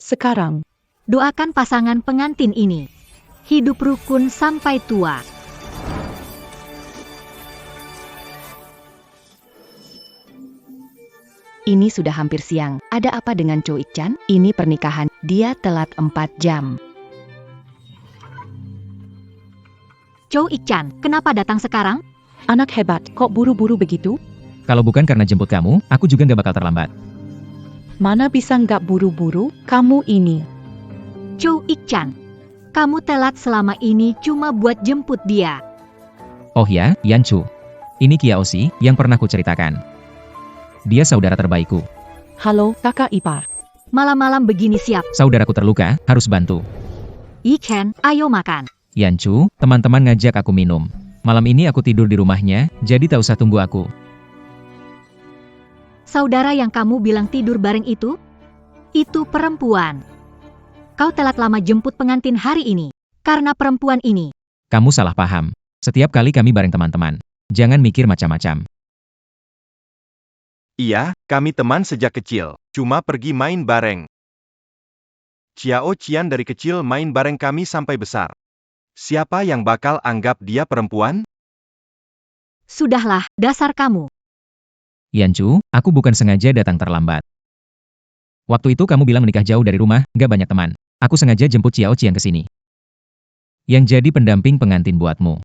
sekarang. Doakan pasangan pengantin ini hidup rukun sampai tua. Ini sudah hampir siang. Ada apa dengan Cho Ik-chan? Ini pernikahan. Dia telat 4 jam. Cho Ik-chan, kenapa datang sekarang? Anak hebat, kok buru-buru begitu? Kalau bukan karena jemput kamu, aku juga nggak bakal terlambat. Mana bisa nggak buru-buru, kamu ini. Cho Ik-chan, kamu telat selama ini cuma buat jemput dia. Oh ya, Yanchu. Ini Kiaoshi yang pernah kuceritakan. Dia saudara terbaikku. Halo, kakak ipar. Malam-malam begini siap. Saudaraku terluka, harus bantu. Ik-chan, ayo makan. Yanchu, teman-teman ngajak aku minum. Malam ini aku tidur di rumahnya, jadi tak usah tunggu aku. Saudara yang kamu bilang tidur bareng itu perempuan. Kau telat lama jemput pengantin hari ini, karena perempuan ini. Kamu salah paham. Setiap kali kami bareng teman-teman. Jangan mikir macam-macam. Iya, kami teman sejak kecil, cuma pergi main bareng. Xiao Qian dari kecil main bareng kami sampai besar. Siapa yang bakal anggap dia perempuan? Sudahlah, dasar kamu. Yanchu, aku bukan sengaja datang terlambat. Waktu itu kamu bilang menikah jauh dari rumah, gak banyak teman. Aku sengaja jemput Xiao Qian ke sini. Yang jadi pendamping pengantin buatmu.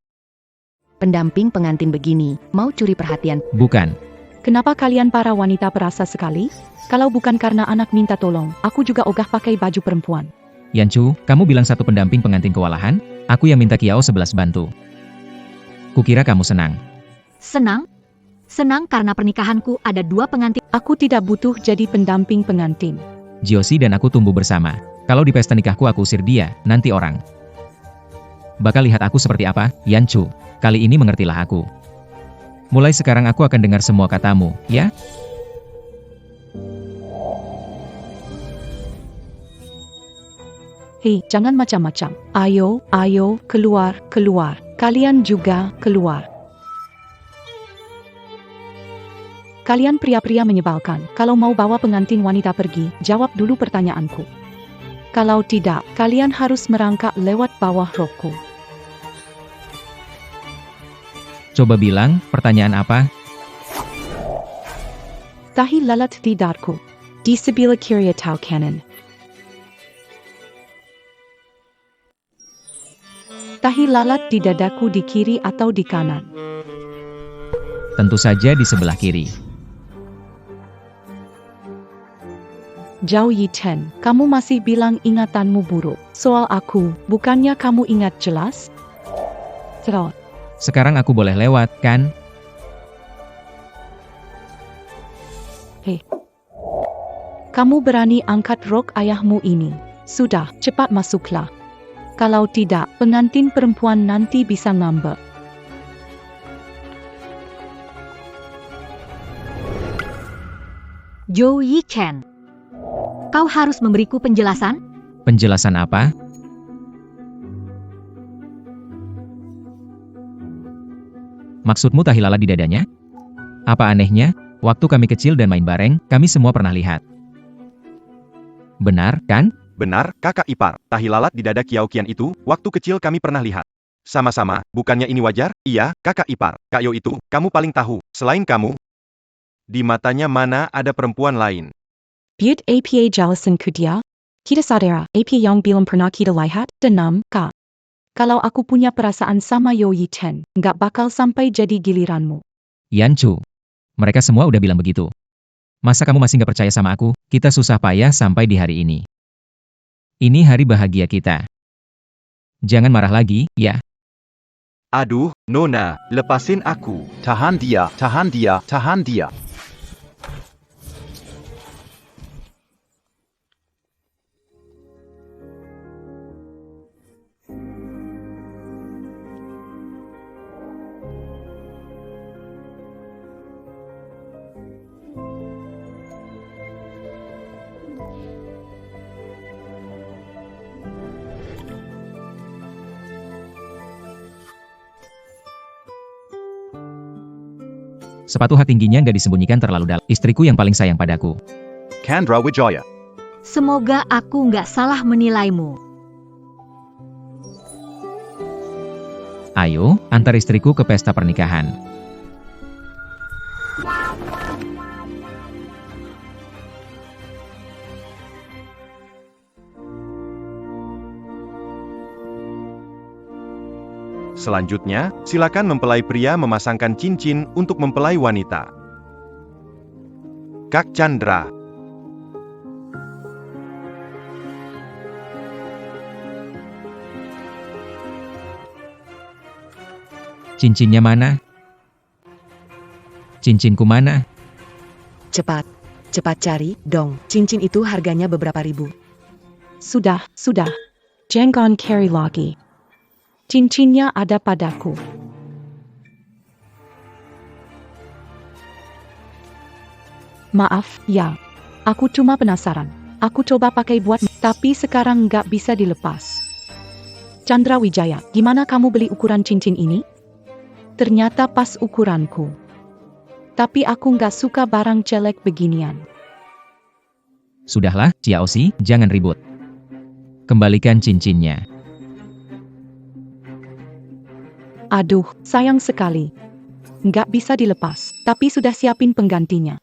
Pendamping pengantin begini, mau curi perhatian? Bukan. Kenapa kalian para wanita perasa sekali? Kalau bukan karena anak minta tolong, aku juga ogah pakai baju perempuan. Yanchu, kamu bilang satu pendamping pengantin kewalahan? Aku yang minta Kiao 11 bantu. Kukira kamu senang. Senang? Senang karena pernikahanku ada 2 pengantin. Aku tidak butuh jadi pendamping pengantin. Joshi dan aku tumbuh bersama. Kalau di pesta nikahku aku usir dia, nanti orang bakal lihat aku seperti apa. Yanchu, kali ini mengertilah aku. Mulai sekarang aku akan dengar semua katamu, ya? Hei, jangan macam-macam. Ayo, keluar. Kalian juga keluar. Kalian pria-pria menyebalkan. Kalau mau bawa pengantin wanita pergi, jawab dulu pertanyaanku. Kalau tidak, kalian harus merangkak lewat bawah rokku. Coba bilang, pertanyaan apa? Tahi lalat di darku. Di sebelah kiri atau kanan. Tahi lalat di dadaku di kiri atau di kanan. Tentu saja di sebelah kiri. Zhao Yichen, kamu masih bilang ingatanmu buruk. Soal aku, bukannya kamu ingat jelas? Terus. Sekarang aku boleh lewat, kan? Hei. Kamu berani angkat rok ayahmu ini. Sudah, cepat masuklah. Kalau tidak, pengantin perempuan nanti bisa ngambek. Zhou Yichen, kau harus memberiku penjelasan? Penjelasan apa? Maksudmu tahi lalat di dadanya? Apa anehnya? Waktu kami kecil dan main bareng, kami semua pernah lihat. Benar, kan? Benar, kakak ipar. Tahi lalat di dada Xiao Qian itu, waktu kecil kami pernah lihat. Sama-sama, bukannya ini wajar? Iya, kakak ipar. Kak Yo itu, kamu paling tahu. Selain kamu, di matanya mana ada perempuan lain? Buat apa jelasan ke dia? Kita sadara, apa yang belum pernah kita lihat? Denam, Kak. Kalau aku punya perasaan sama Yo Yichen, nggak bakal sampai jadi giliranmu. Yanchu, mereka semua udah bilang begitu. Masa kamu masih nggak percaya sama aku? Kita susah payah sampai di hari ini. Ini hari bahagia kita. Jangan marah lagi, ya. Aduh, Nona, lepasin aku. Tahan dia, tahan dia, tahan dia. Sepatu hak tingginya nggak disembunyikan terlalu dalam. Istriku yang paling sayang padaku. Chandra Wijaya. Semoga aku nggak salah menilaimu. Ayo, antar istriku ke pesta pernikahan. Selanjutnya, silakan mempelai pria memasangkan cincin untuk mempelai wanita. Kak Chandra. Cincinnya mana? Cincinku mana? Cepat cari dong. Cincin itu harganya beberapa ribu. Sudah. Jangan carry lagi. Cincinnya ada padaku. Maaf, ya. Aku cuma penasaran. Aku coba pakai buat, tapi sekarang nggak bisa dilepas. Chandra Wijaya, gimana kamu beli ukuran cincin ini? Ternyata pas ukuranku. Tapi aku nggak suka barang jelek beginian. Sudahlah, Ciaosi, jangan ribut. Kembalikan cincinnya. Aduh, sayang sekali. Nggak bisa dilepas, tapi sudah siapin penggantinya.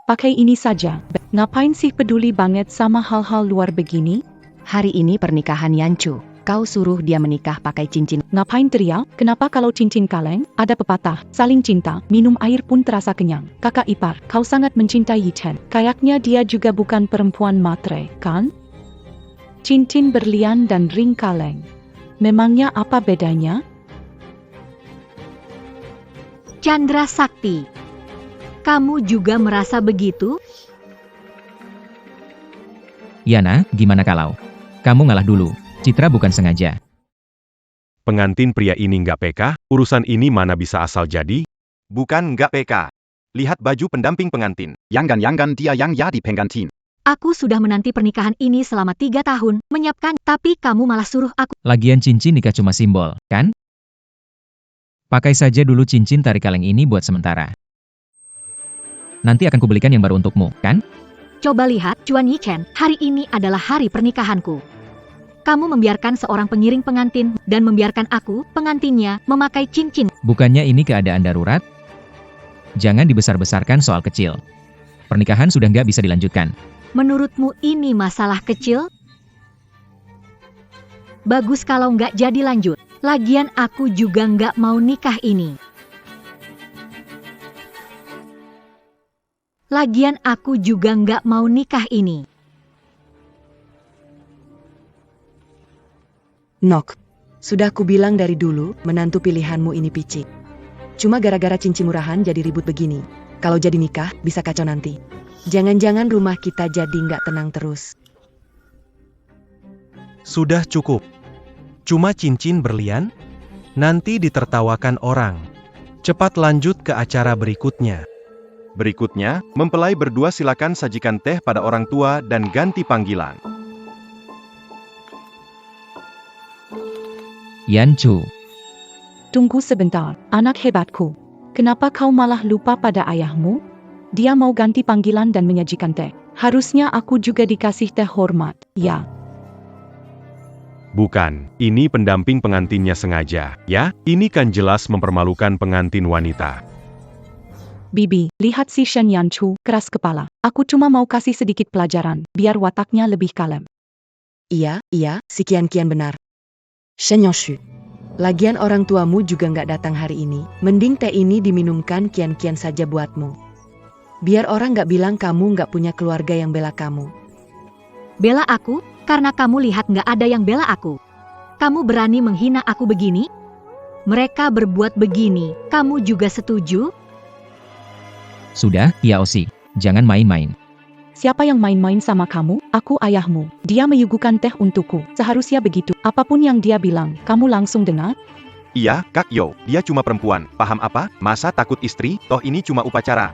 Pakai ini saja. Ngapain sih peduli banget sama hal-hal luar begini? Hari ini pernikahan Yanchu. Kau suruh dia menikah pakai cincin. Ngapain teriak? Kenapa kalau cincin kaleng? Ada pepatah, saling cinta, minum air pun terasa kenyang. Kakak ipar, kau sangat mencintai Yichen. Kayaknya dia juga bukan perempuan matre, kan? Cincin berlian dan ring kaleng. Memangnya apa bedanya? Chandra Sakti, kamu juga merasa begitu? Yana, gimana kalau kamu ngalah dulu? Citra bukan sengaja. Pengantin pria ini nggak peka, urusan ini mana bisa asal jadi? Bukan nggak peka. Lihat baju pendamping pengantin. Yangan dia yang jadi pengantin. Aku sudah menanti pernikahan ini selama 3 tahun, menyiapkan, tapi kamu malah suruh aku. Lagian cincin nikah cuma simbol, kan? Pakai saja dulu cincin tarik kaleng ini buat sementara. Nanti akan kubelikan yang baru untukmu, kan? Coba lihat, Chuan Yichen, hari ini adalah hari pernikahanku. Kamu membiarkan seorang pengiring pengantin, dan membiarkan aku, pengantinnya, memakai cincin. Bukannya ini keadaan darurat? Jangan dibesar-besarkan soal kecil. Pernikahan sudah nggak bisa dilanjutkan. Menurutmu ini masalah kecil? Bagus kalau nggak jadi lanjut. Lagian aku juga nggak mau nikah ini. Nok, sudah kubilang dari dulu, menantu pilihanmu ini picik. Cuma gara-gara cincin murahan jadi ribut begini. Kalau jadi nikah, bisa kacau nanti. Jangan-jangan rumah kita jadi nggak tenang terus. Sudah cukup. Cuma cincin berlian? Nanti ditertawakan orang. Cepat lanjut ke acara berikutnya. Berikutnya, mempelai berdua silakan sajikan teh pada orang tua dan ganti panggilan. Yanchu. Tunggu sebentar, anak hebatku. Kenapa kau malah lupa pada ayahmu? Dia mau ganti panggilan dan menyajikan teh. Harusnya aku juga dikasih teh hormat, ya. Bukan, ini pendamping pengantinnya sengaja, ya? Ini kan jelas mempermalukan pengantin wanita. Bibi, lihat si Shen Yanchu, keras kepala. Aku cuma mau kasih sedikit pelajaran, biar wataknya lebih kalem. Iya, si kian-kian benar. Shen Yoshu. Lagian orang tuamu juga nggak datang hari ini. Mending teh ini diminumkan kian-kian saja buatmu. Biar orang nggak bilang kamu nggak punya keluarga yang bela kamu. Bela aku? Karena kamu lihat nggak ada yang bela aku. Kamu berani menghina aku begini? Mereka berbuat begini, kamu juga setuju? Sudah, Yaosi. Jangan main-main. Siapa yang main-main sama kamu? Aku ayahmu. Dia menyuguhkan teh untukku. Seharusnya begitu. Apapun yang dia bilang, kamu langsung dengar? Iya, Kak Yo, dia cuma perempuan. Paham apa? Masa takut istri? Toh ini cuma upacara.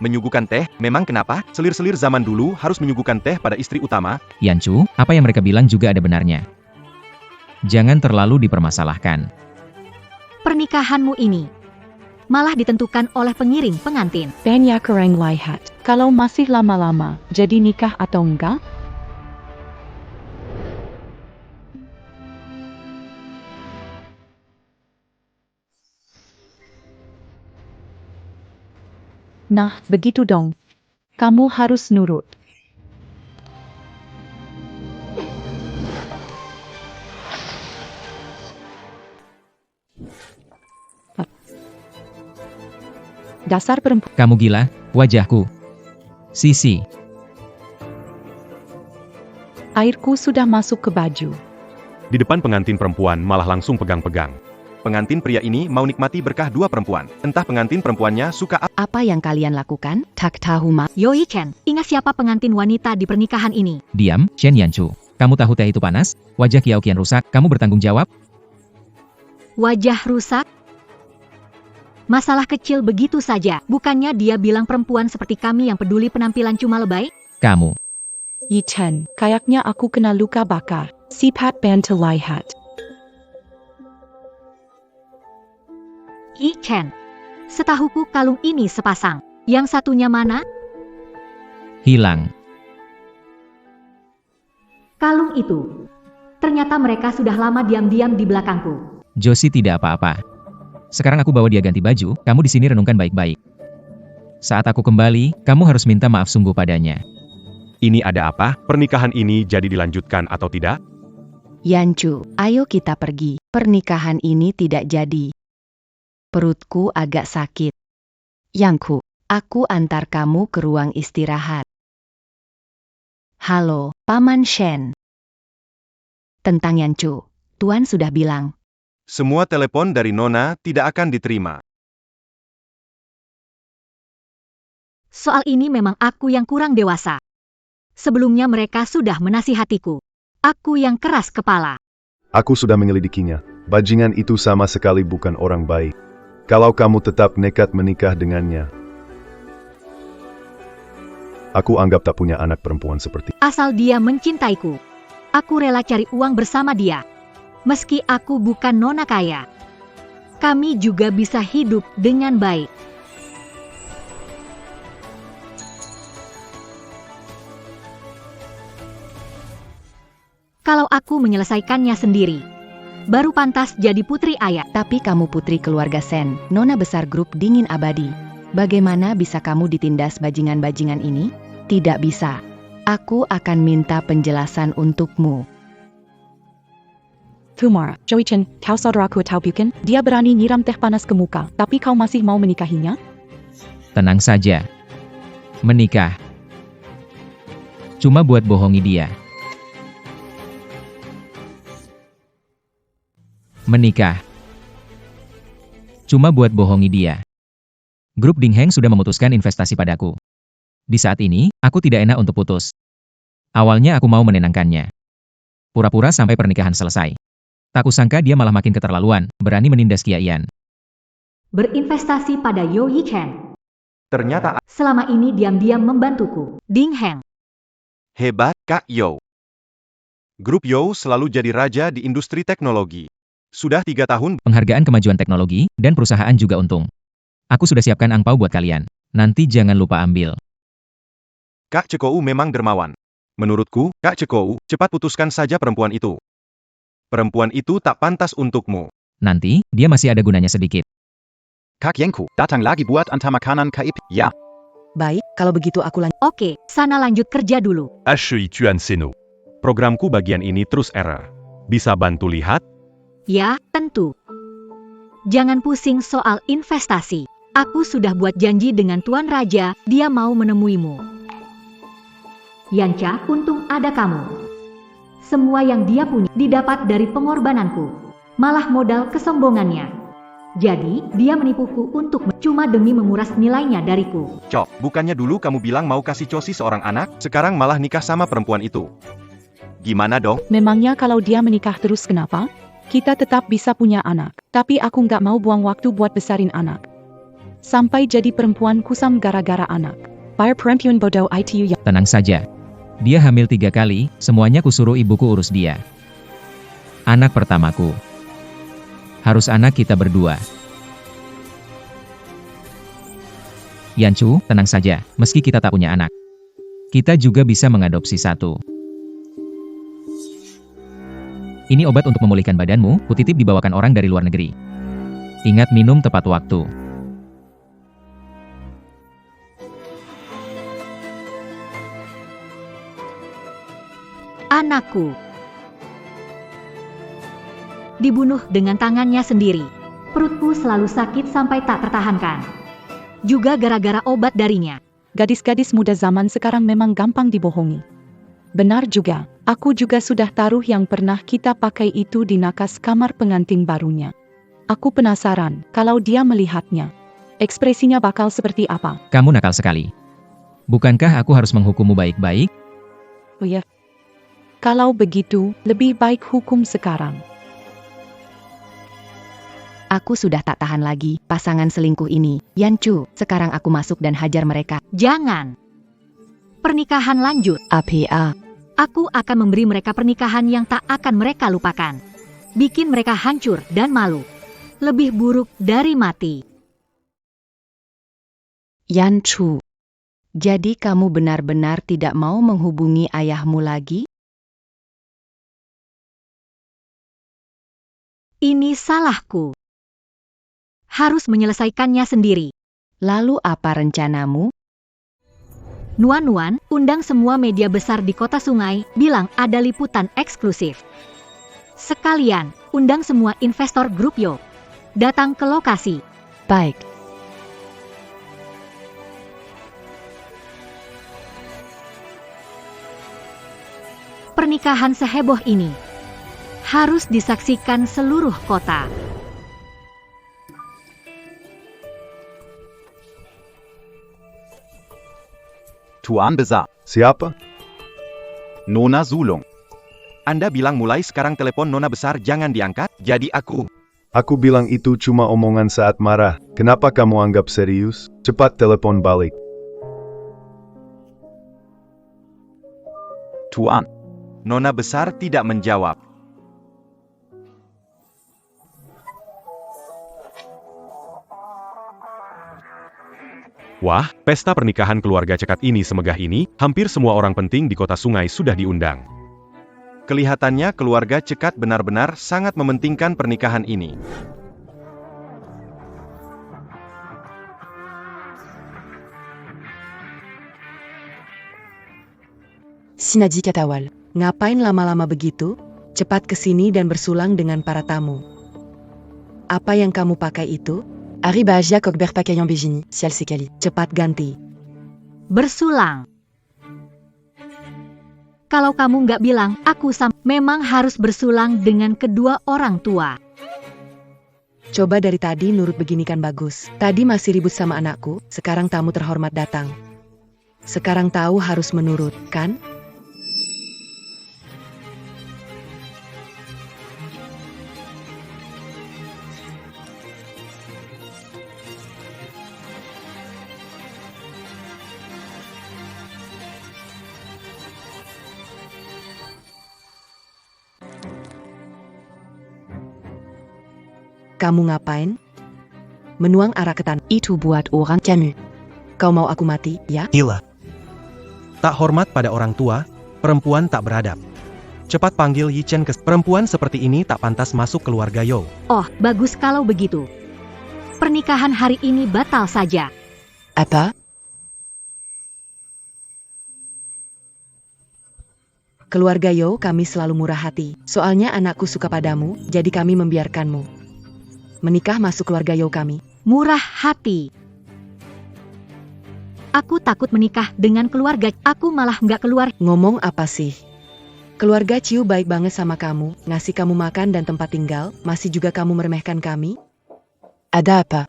Menyuguhkan teh, memang kenapa? Selir-selir zaman dulu harus menyuguhkan teh pada istri utama. Yanchu, apa yang mereka bilang juga ada benarnya. Jangan terlalu dipermasalahkan. Pernikahanmu ini malah ditentukan oleh pengiring pengantin. Banyak orang lihat. Kalau masih lama-lama, jadi nikah atau enggak? Nah, begitu dong. Kamu harus nurut. Dasar perempuan. Kamu gila, wajahku. Sisi, Airku sudah masuk ke baju. Di depan pengantin perempuan malah langsung pegang-pegang. Pengantin pria ini mau nikmati berkah dua perempuan. Entah pengantin perempuannya suka Apa yang kalian lakukan? Tak tahu ma. Yoi Chen, ingat siapa pengantin wanita di pernikahan ini? diam, Shen Yanchu. Kamu tahu teh itu panas? Wajah Kiao Qian rusak, kamu bertanggung jawab? Wajah rusak? Masalah kecil begitu saja. Bukannya dia bilang perempuan seperti kami yang peduli penampilan cuma lebay? Kamu. Yi Chen, kayaknya aku kena luka bakar. Sifat ban terlihat. Yi Chen, setahuku kalung ini sepasang. Yang satunya mana? Hilang. Kalung itu. Ternyata mereka sudah lama diam-diam di belakangku. Josie tidak apa-apa. Sekarang aku bawa dia ganti baju, kamu di sini renungkan baik-baik. Saat aku kembali, kamu harus minta maaf sungguh padanya. ini ada apa? Pernikahan ini jadi dilanjutkan atau tidak? Yanchu, ayo kita pergi. Pernikahan ini tidak jadi. Perutku agak sakit. Yangku, aku antar kamu ke ruang istirahat. Halo, Paman Shen. Tentang Yanchu, Tuan sudah bilang. Semua telepon dari Nona tidak akan diterima. Soal ini memang aku yang kurang dewasa. Sebelumnya mereka sudah menasihatiku. Aku yang keras kepala. Aku sudah menyelidikinya. Bajingan itu sama sekali bukan orang baik. Kalau kamu tetap nekat menikah dengannya, aku anggap tak punya anak perempuan seperti. Asal dia mencintaiku. Aku rela cari uang bersama dia. Meski aku bukan nona kaya. Kami juga bisa hidup dengan baik. Kalau aku menyelesaikannya sendiri, baru pantas jadi putri ayah. Tapi kamu putri keluarga Sen, nona besar grup dingin abadi. Bagaimana bisa kamu ditindas bajingan-bajingan ini? Tidak bisa. Aku akan minta penjelasan untukmu. Kumar, Joey Chen, kau saudaraku tahu bukan? Dia berani nyiram teh panas ke muka, tapi kau masih mau menikahinya? Tenang saja. Menikah. Cuma buat bohongi dia. Menikah. Cuma buat bohongi dia. Grup Dingheng sudah memutuskan investasi padaku. Di saat ini, aku tidak enak untuk putus. Awalnya aku mau menenangkannya. Pura-pura sampai pernikahan selesai. Tak kusangka dia malah makin keterlaluan, berani menindas Kiaian. Berinvestasi pada Yo Yi Chen. Ternyata Selama ini diam-diam membantuku. Ding Heng. hebat, Kak Yo. Grup Yo selalu jadi raja di industri teknologi. Sudah 3 tahun, Penghargaan kemajuan teknologi, dan perusahaan juga untung. Aku sudah siapkan angpau buat kalian. Nanti jangan lupa ambil. Kak Cekou memang dermawan. Menurutku, Kak Cekou, cepat putuskan saja perempuan itu. Perempuan itu tak pantas untukmu. Nanti, dia masih ada gunanya sedikit. Kak Yenku, datang lagi buat antar makanan KIP. Ya, Baik, kalau begitu aku lanjut. Oke, sana lanjut kerja dulu. Ashui Chuan Seno. Programku bagian ini terus error. Bisa bantu lihat? Ya, tentu. Jangan pusing soal investasi. Aku sudah buat janji dengan Tuan Raja, dia mau menemuimu. Yancha, untung ada kamu. Semua yang dia punya didapat dari pengorbananku. Malah modal kesombongannya. Jadi, dia menipuku untuk cuma demi menguras nilainya dariku. Cok, bukannya dulu kamu bilang mau kasih Cosi seorang anak, sekarang malah nikah sama perempuan itu. Gimana dong? Memangnya kalau dia menikah terus kenapa? Kita tetap bisa punya anak, tapi aku nggak mau buang waktu buat besarin anak. Sampai jadi perempuan kusam gara-gara anak. Bayar perempuan bodoh itu ya. Tenang saja. Dia hamil 3 kali, semuanya kusuruh ibuku urus dia. Anak pertamaku. Harus anak kita berdua. Yanchu, tenang saja, meski kita tak punya anak. Kita juga bisa mengadopsi satu. Ini obat untuk memulihkan badanmu, kutitip dibawakan orang dari luar negeri. Ingat minum tepat waktu. Anakku dibunuh dengan tangannya sendiri. Perutku selalu sakit sampai tak tertahankan. Juga gara-gara obat darinya. Gadis-gadis muda zaman sekarang memang gampang dibohongi. Benar juga, aku juga sudah taruh yang pernah kita pakai itu di nakas kamar pengantin barunya. Aku penasaran, kalau dia melihatnya, ekspresinya bakal seperti apa? Kamu nakal sekali. Bukankah aku harus menghukummu baik-baik? Oh ya, kalau begitu, lebih baik hukum sekarang. Aku sudah tak tahan lagi, pasangan selingkuh ini. Yanchu, sekarang aku masuk dan hajar mereka. Jangan. Pernikahan lanjut. APA. Aku akan memberi mereka pernikahan yang tak akan mereka lupakan. Bikin mereka hancur dan malu. Lebih buruk dari mati. Yanchu. Jadi kamu benar-benar tidak mau menghubungi ayahmu lagi? Ini salahku. Harus menyelesaikannya sendiri. Lalu apa rencanamu? Nuan-Nuan, undang semua media besar di kota sungai, bilang ada liputan eksklusif. Sekalian, undang semua investor grup Yo. Datang ke lokasi. Baik. Pernikahan seheboh ini harus disaksikan seluruh kota. Tuan Besar. Siapa? Nona Sulung. Anda bilang mulai sekarang telepon Nona besar jangan diangkat, jadi aku. Aku bilang itu cuma omongan saat marah. Kenapa kamu anggap serius? Cepat telepon balik. Tuan. Nona besar tidak menjawab. Wah, pesta pernikahan keluarga cekat ini semegah ini, hampir semua orang penting di kota sungai sudah diundang. Kelihatannya keluarga cekat benar-benar sangat mementingkan pernikahan ini. Sinaji Katawal, ngapain lama-lama begitu? Cepat ke sini dan bersulang dengan para tamu. Apa yang kamu pakai itu? Arribage Cogbert Pakaian Begini, Sial Sekali. Cepat ganti. Bersulang. Kalau kamu nggak bilang, memang harus bersulang dengan kedua orang tua. Coba dari tadi nurut begini kan bagus. Tadi masih ribut sama anakku, sekarang tamu terhormat datang. Sekarang tahu harus menurut, kan? Kamu ngapain? Menuang arak ke tanah. Itu buat orang Camus. Kau mau aku mati, ya? Gila. Tak hormat pada orang tua, perempuan tak beradab. Cepat panggil Yi Chen ke... Perempuan seperti ini tak pantas masuk keluarga Yo. Oh, bagus kalau begitu. Pernikahan hari ini batal saja. Apa? Keluarga Yo kami selalu murah hati. Soalnya anakku suka padamu, jadi kami membiarkanmu menikah masuk keluarga Yo kami. Murah hati. Aku takut menikah dengan keluarga. Aku malah nggak keluar. Ngomong apa sih? Keluarga Ciu baik banget sama kamu, ngasih kamu makan dan tempat tinggal, masih juga kamu meremehkan kami? Ada apa?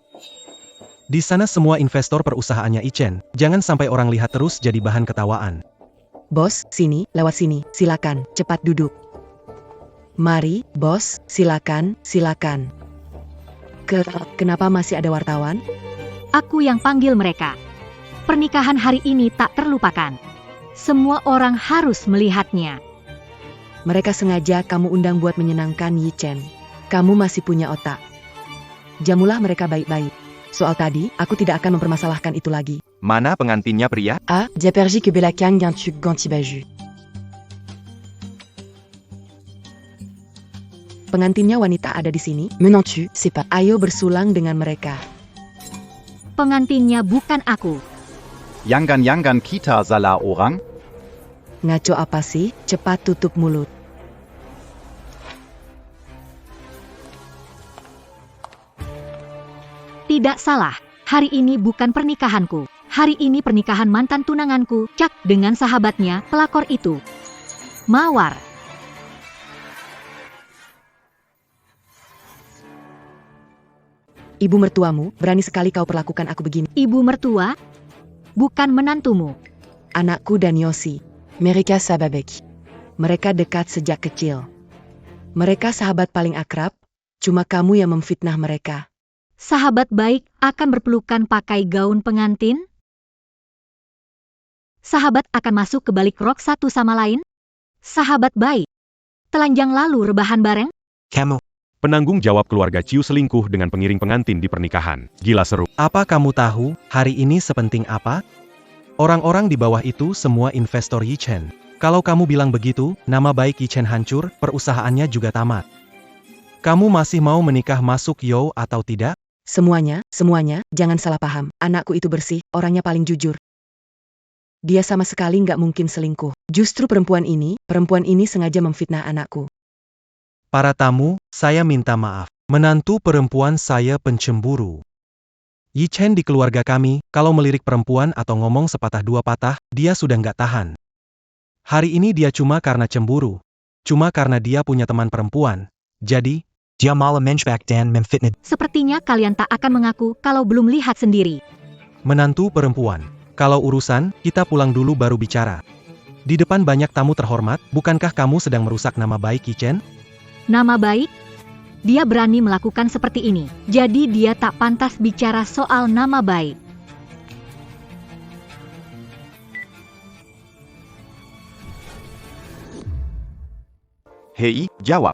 Di sana semua investor perusahaannya Ichen. Jangan sampai orang lihat terus jadi bahan ketawaan. Bos, sini, lewat sini, silakan, cepat duduk. Mari, bos, silakan, silakan. Kenapa masih ada wartawan? Aku yang panggil mereka. Pernikahan hari ini tak terlupakan. Semua orang harus melihatnya. Mereka sengaja kamu undang buat menyenangkan Yi Chen. Kamu masih punya otak. Jamulah mereka baik-baik. Soal tadi, aku tidak akan mempermasalahkan itu lagi. Mana pengantinnya pria? Ah, Japerji ke Belakan Gantuk Ganti Baju. Pengantinnya wanita ada di sini. Menantu, siapa? Ayo bersulang dengan mereka. Pengantinnya bukan aku. Yangan kita salah orang? Ngaco apa sih? Cepat tutup mulut. Tidak salah, hari ini bukan pernikahanku. Hari ini pernikahan mantan tunanganku, Cak, dengan sahabatnya, pelakor itu. Mawar. Ibu mertuamu, berani sekali kau perlakukan aku begini. Ibu mertua? Bukan menantumu. Anakku dan Yosi. Mereka sahabek. Mereka dekat sejak kecil. Mereka sahabat paling akrab, cuma kamu yang memfitnah mereka. Sahabat baik akan berpelukan pakai gaun pengantin? Sahabat akan masuk ke balik rok satu sama lain? Sahabat baik. Telanjang lalu rebahan bareng? Kamu. Penanggung jawab keluarga Ciu selingkuh dengan pengiring pengantin di pernikahan. Gila seru. Apa kamu tahu, hari ini sepenting apa? Orang-orang di bawah itu semua investor Yichen. Kalau kamu bilang begitu, nama baik Yichen hancur, perusahaannya juga tamat. Kamu masih mau menikah masuk Yo atau tidak? Semuanya, jangan salah paham. Anakku itu bersih, orangnya paling jujur. Dia sama sekali nggak mungkin selingkuh. Justru perempuan ini sengaja memfitnah anakku. Para tamu, saya minta maaf. Menantu perempuan saya pencemburu. Yichen di keluarga kami, kalau melirik perempuan atau ngomong sepatah dua patah, dia sudah nggak tahan. Hari ini dia cuma karena cemburu. Cuma karena dia punya teman perempuan. Jadi, dia malah menjebak dan memfitnah. Sepertinya kalian tak akan mengaku kalau belum lihat sendiri. Menantu perempuan. Kalau urusan, kita pulang dulu baru bicara. Di depan banyak tamu terhormat, bukankah kamu sedang merusak nama baik Yichen? Nama baik? Dia berani melakukan seperti ini. Jadi dia tak pantas bicara soal nama baik. Hei, jawab.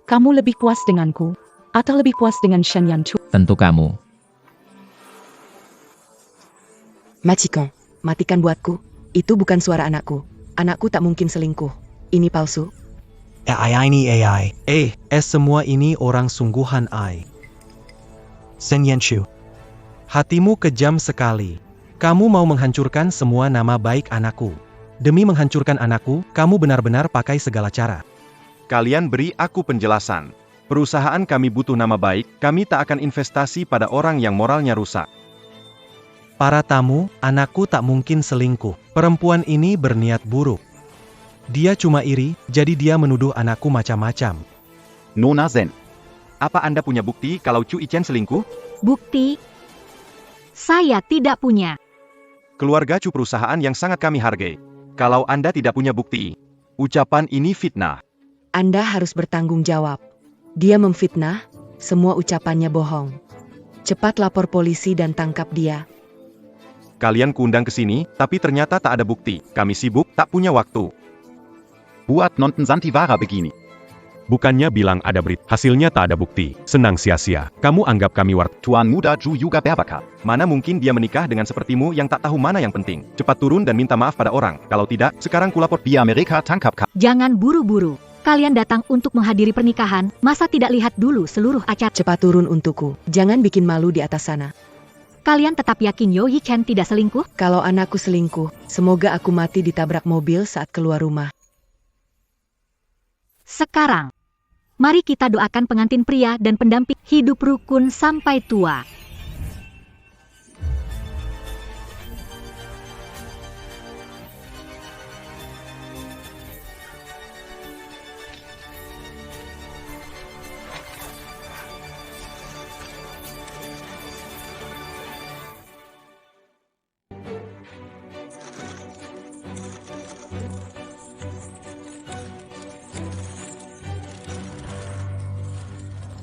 Kamu lebih puas denganku? Atau lebih puas dengan Shen Yanchu? Tentu kamu. Majikan, matikan buatku. Itu bukan suara anakku. Anakku tak mungkin selingkuh. Ini palsu. AI. Semua ini orang sungguhan ai. Shen Yanchu. Hatimu kejam sekali. Kamu mau menghancurkan semua nama baik anakku. Demi menghancurkan anakku, kamu benar-benar pakai segala cara. Kalian beri aku penjelasan. Perusahaan kami butuh nama baik, kami tak akan investasi pada orang yang moralnya rusak. Para tamu, anakku tak mungkin selingkuh. Perempuan ini berniat buruk. Dia cuma iri, jadi dia menuduh anakku macam-macam. Nona Zen. Apa Anda punya bukti kalau Chu Yichen selingkuh? Bukti? Saya tidak punya. Keluarga Chu perusahaan yang sangat kami hargai. Kalau Anda tidak punya bukti, ucapan ini fitnah. Anda harus bertanggung jawab. Dia memfitnah, semua ucapannya bohong. Cepat lapor polisi dan tangkap dia. Kalian kuundang ke sini, tapi ternyata tak ada bukti. Kami sibuk, tak punya waktu. Buat nonton Santivara begini. Bukannya bilang ada berita, hasilnya tak ada bukti. Senang sia-sia. Kamu anggap kami Tuan muda Ju juga berbakat. Mana mungkin dia menikah dengan sepertimu yang tak tahu mana yang penting. Cepat turun dan minta maaf pada orang. Kalau tidak, sekarang kulapor. Biar mereka tangkap kau. Jangan buru-buru. Kalian datang untuk menghadiri pernikahan, masa tidak lihat dulu seluruh acara? Cepat turun untukku. Jangan bikin malu di atas sana. Kalian tetap yakin Yo Yichen tidak selingkuh? Kalau anakku selingkuh, semoga aku mati ditabrak mobil saat keluar rumah. Sekarang, mari kita doakan pengantin pria dan pendamping hidup rukun sampai tua.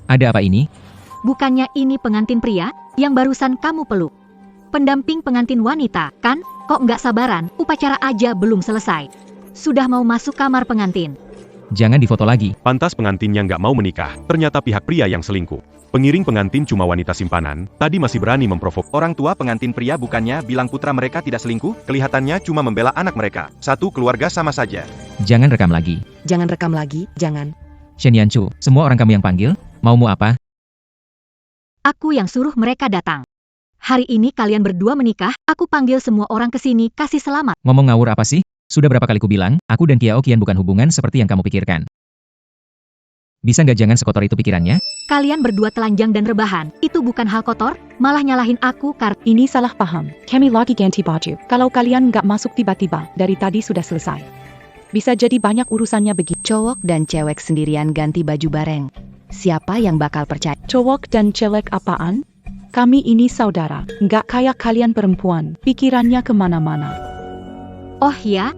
Ada apa ini? Bukannya ini pengantin pria yang barusan kamu peluk? Pendamping pengantin wanita, kan? Kok nggak sabaran, upacara aja belum selesai. Sudah mau masuk kamar pengantin. Jangan difoto lagi. Pantas pengantinnya nggak mau menikah, ternyata pihak pria yang selingkuh. Pengiring pengantin cuma wanita simpanan, tadi masih berani memprovok. Orang tua pengantin pria bukannya bilang putra mereka tidak selingkuh, kelihatannya cuma membela anak mereka. Satu keluarga sama saja. Jangan rekam lagi. Jangan rekam lagi, jangan. Shen Yanchu, semua orang kamu yang panggil? Maumu apa? Aku yang suruh mereka datang. Hari ini kalian berdua menikah, aku panggil semua orang ke sini kasih selamat. Ngomong ngawur apa sih? Sudah berapa kali ku bilang, aku dan Kiao Qian bukan hubungan seperti yang kamu pikirkan. Bisa nggak jangan sekotor itu pikirannya? Kalian berdua telanjang dan rebahan, itu bukan hal kotor, malah nyalahin aku karena Ini salah paham. Kami lagi ganti baju. Kalau kalian nggak masuk tiba-tiba, dari tadi sudah selesai. Bisa jadi banyak urusannya begitu. Cowok dan cewek sendirian ganti baju bareng. Siapa yang bakal percaya? Cowok dan cewek apaan? Kami ini saudara, nggak kayak kalian perempuan, pikirannya kemana-mana. oh ya?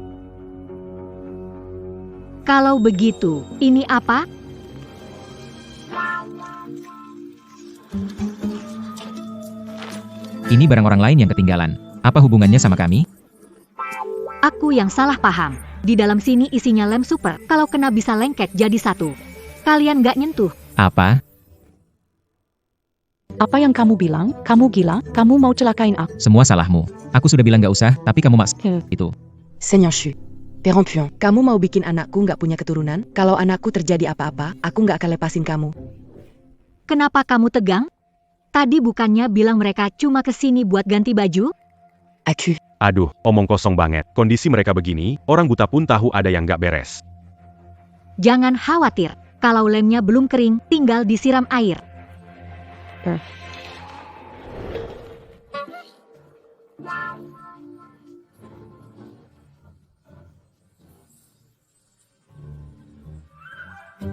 Kalau begitu, ini apa? Ini barang orang lain yang ketinggalan. Apa hubungannya sama kami? Aku yang salah paham. Di dalam sini isinya lem super, kalau kena bisa lengket jadi satu. Kalian nggak nyentuh. Apa? Apa yang kamu bilang? Kamu gila? Kamu mau celakain aku? Semua salahmu. Aku sudah bilang nggak usah, tapi kamu maks itu. Seigneur Shu. Perempuan, kamu mau bikin anakku nggak punya keturunan? Kalau anakku terjadi apa-apa, aku nggak akan lepasin kamu. Kenapa kamu tegang? Tadi bukannya bilang mereka cuma kesini buat ganti baju? Aku. Aduh, omong kosong banget. Kondisi mereka begini, orang buta pun tahu ada yang nggak beres. Jangan khawatir, kalau lemnya belum kering, tinggal disiram air.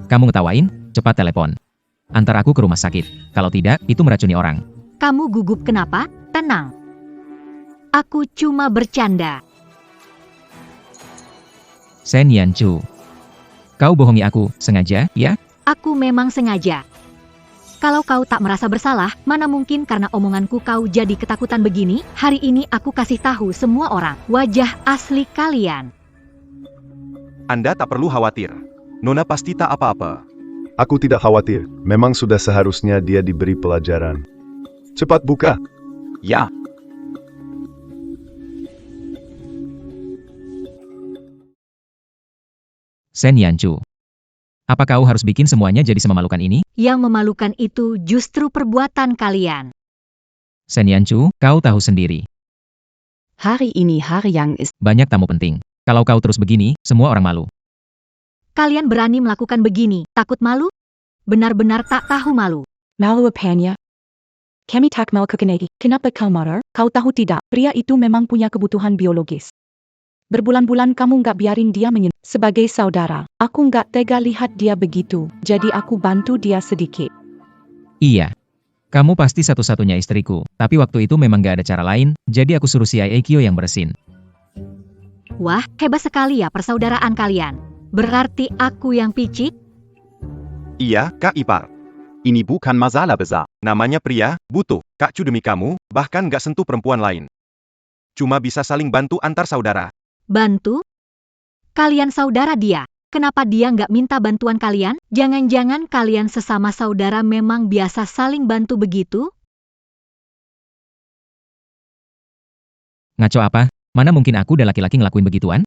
Kamu ngetawain? Cepat telepon. Antar aku ke rumah sakit. Kalau tidak, itu meracuni orang. Kamu gugup kenapa? Tenang. Aku cuma bercanda. Sen Yanchu. Kau bohongi aku, sengaja, ya? Aku memang sengaja. Kalau kau tak merasa bersalah, mana mungkin karena omonganku kau jadi ketakutan begini? Hari ini aku kasih tahu semua orang, wajah asli kalian. Anda tak perlu khawatir. Nona pasti tak apa-apa. Aku tidak khawatir, memang sudah seharusnya dia diberi pelajaran. Cepat buka. Ja. Sen Yanchu. Apa kau harus bikin semuanya jadi sememalukan ini? Yang memalukan itu justru perbuatan kalian. Sen Yanchu, kau tahu sendiri. Hari ini hari yang Banyak tamu penting. Kalau kau terus begini, semua orang malu. Kalian berani melakukan begini, takut malu? Benar-benar tak tahu malu. Malu apanya? Kami tak mau kekenegi. Kenapa kau marah? Kau tahu tidak, pria itu memang punya kebutuhan biologis. Berbulan-bulan kamu nggak biarin dia menyentuh. Sebagai saudara, aku nggak tega lihat dia begitu, jadi aku bantu dia sedikit. Iya. Kamu pasti satu-satunya istriku, tapi waktu itu memang gak ada cara lain, jadi aku suruh si Aikyo yang beresin. Wah, hebat sekali ya persaudaraan kalian. Berarti aku yang picik? Iya, Kak Ipar. Ini bukan masalah besar. Namanya pria, butuh. Kak Chu demi kamu, bahkan nggak sentuh perempuan lain. Cuma bisa saling bantu antar saudara. Bantu? Kalian saudara dia. Kenapa dia nggak minta bantuan kalian? Jangan-jangan kalian sesama saudara memang biasa saling bantu begitu? Ngaco apa? Mana mungkin aku dan laki-laki ngelakuin begituan?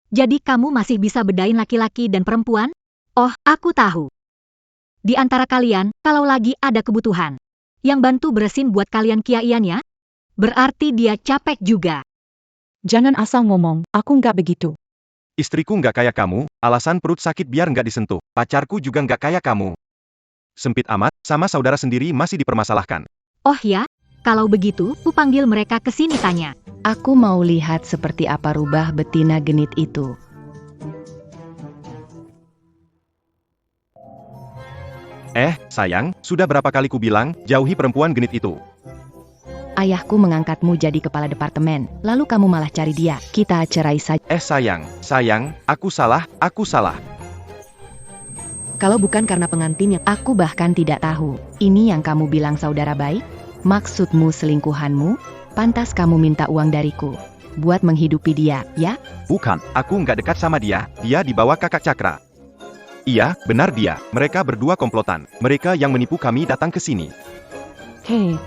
Jadi kamu masih bisa bedain laki-laki dan perempuan? Oh, aku tahu. Di antara kalian, kalau lagi ada kebutuhan, yang bantu beresin buat kalian Kiaian ya? Berarti dia capek juga. Jangan asal ngomong, aku nggak begitu. Istriku nggak kayak kamu, alasan perut sakit biar nggak disentuh. Pacarku juga nggak kayak kamu. Sempit amat, sama saudara sendiri masih dipermasalahkan. Oh ya? Kalau begitu, ku panggil mereka ke sini tanya. Aku mau lihat seperti apa rubah betina genit itu. Sayang, sudah berapa kali ku bilang, jauhi perempuan genit itu. Ayahku mengangkatmu jadi kepala departemen, lalu kamu malah cari dia. Kita cerai saja. Sayang, aku salah. Kalau bukan karena pengantin yang Aku bahkan tidak tahu. Ini yang kamu bilang saudara baik? Maksudmu selingkuhanmu? Pantas kamu minta uang dariku. Buat menghidupi dia, ya? Bukan. Aku nggak dekat sama dia dibawa kakak Cakra. Iya, benar dia. Mereka berdua komplotan. Mereka yang menipu kami datang ke sini. Hei,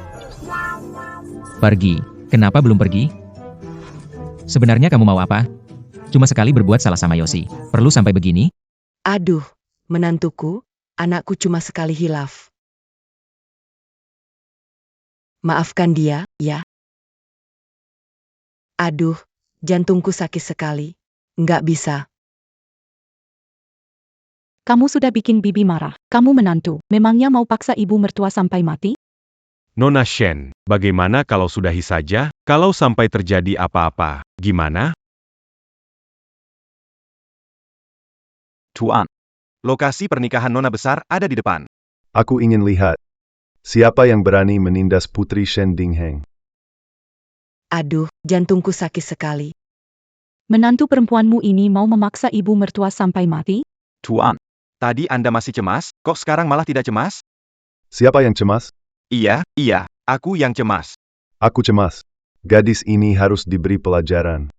Pergi. Kenapa belum pergi? Sebenarnya kamu mau apa? Cuma sekali berbuat salah sama Yoshi. Perlu sampai begini? Aduh, menantuku, anakku cuma sekali hilaf. Maafkan dia, ya. Aduh, Jantungku sakit sekali. Nggak bisa. Kamu sudah bikin bibi marah. Kamu menantu. Memangnya mau paksa ibu mertua sampai mati? Nona Shen, bagaimana kalau sudahi saja? Kalau sampai terjadi apa-apa, gimana? Tuan, Lokasi pernikahan Nona besar ada di depan. Aku ingin lihat. Siapa yang berani menindas Putri Shen Dingheng? Aduh, jantungku sakit sekali. Menantu perempuanmu ini mau memaksa ibu mertua sampai mati? Tuan, Tadi Anda masih cemas, kok sekarang malah tidak cemas? Siapa yang cemas? Iya, aku yang cemas. Aku cemas. Gadis ini harus diberi pelajaran.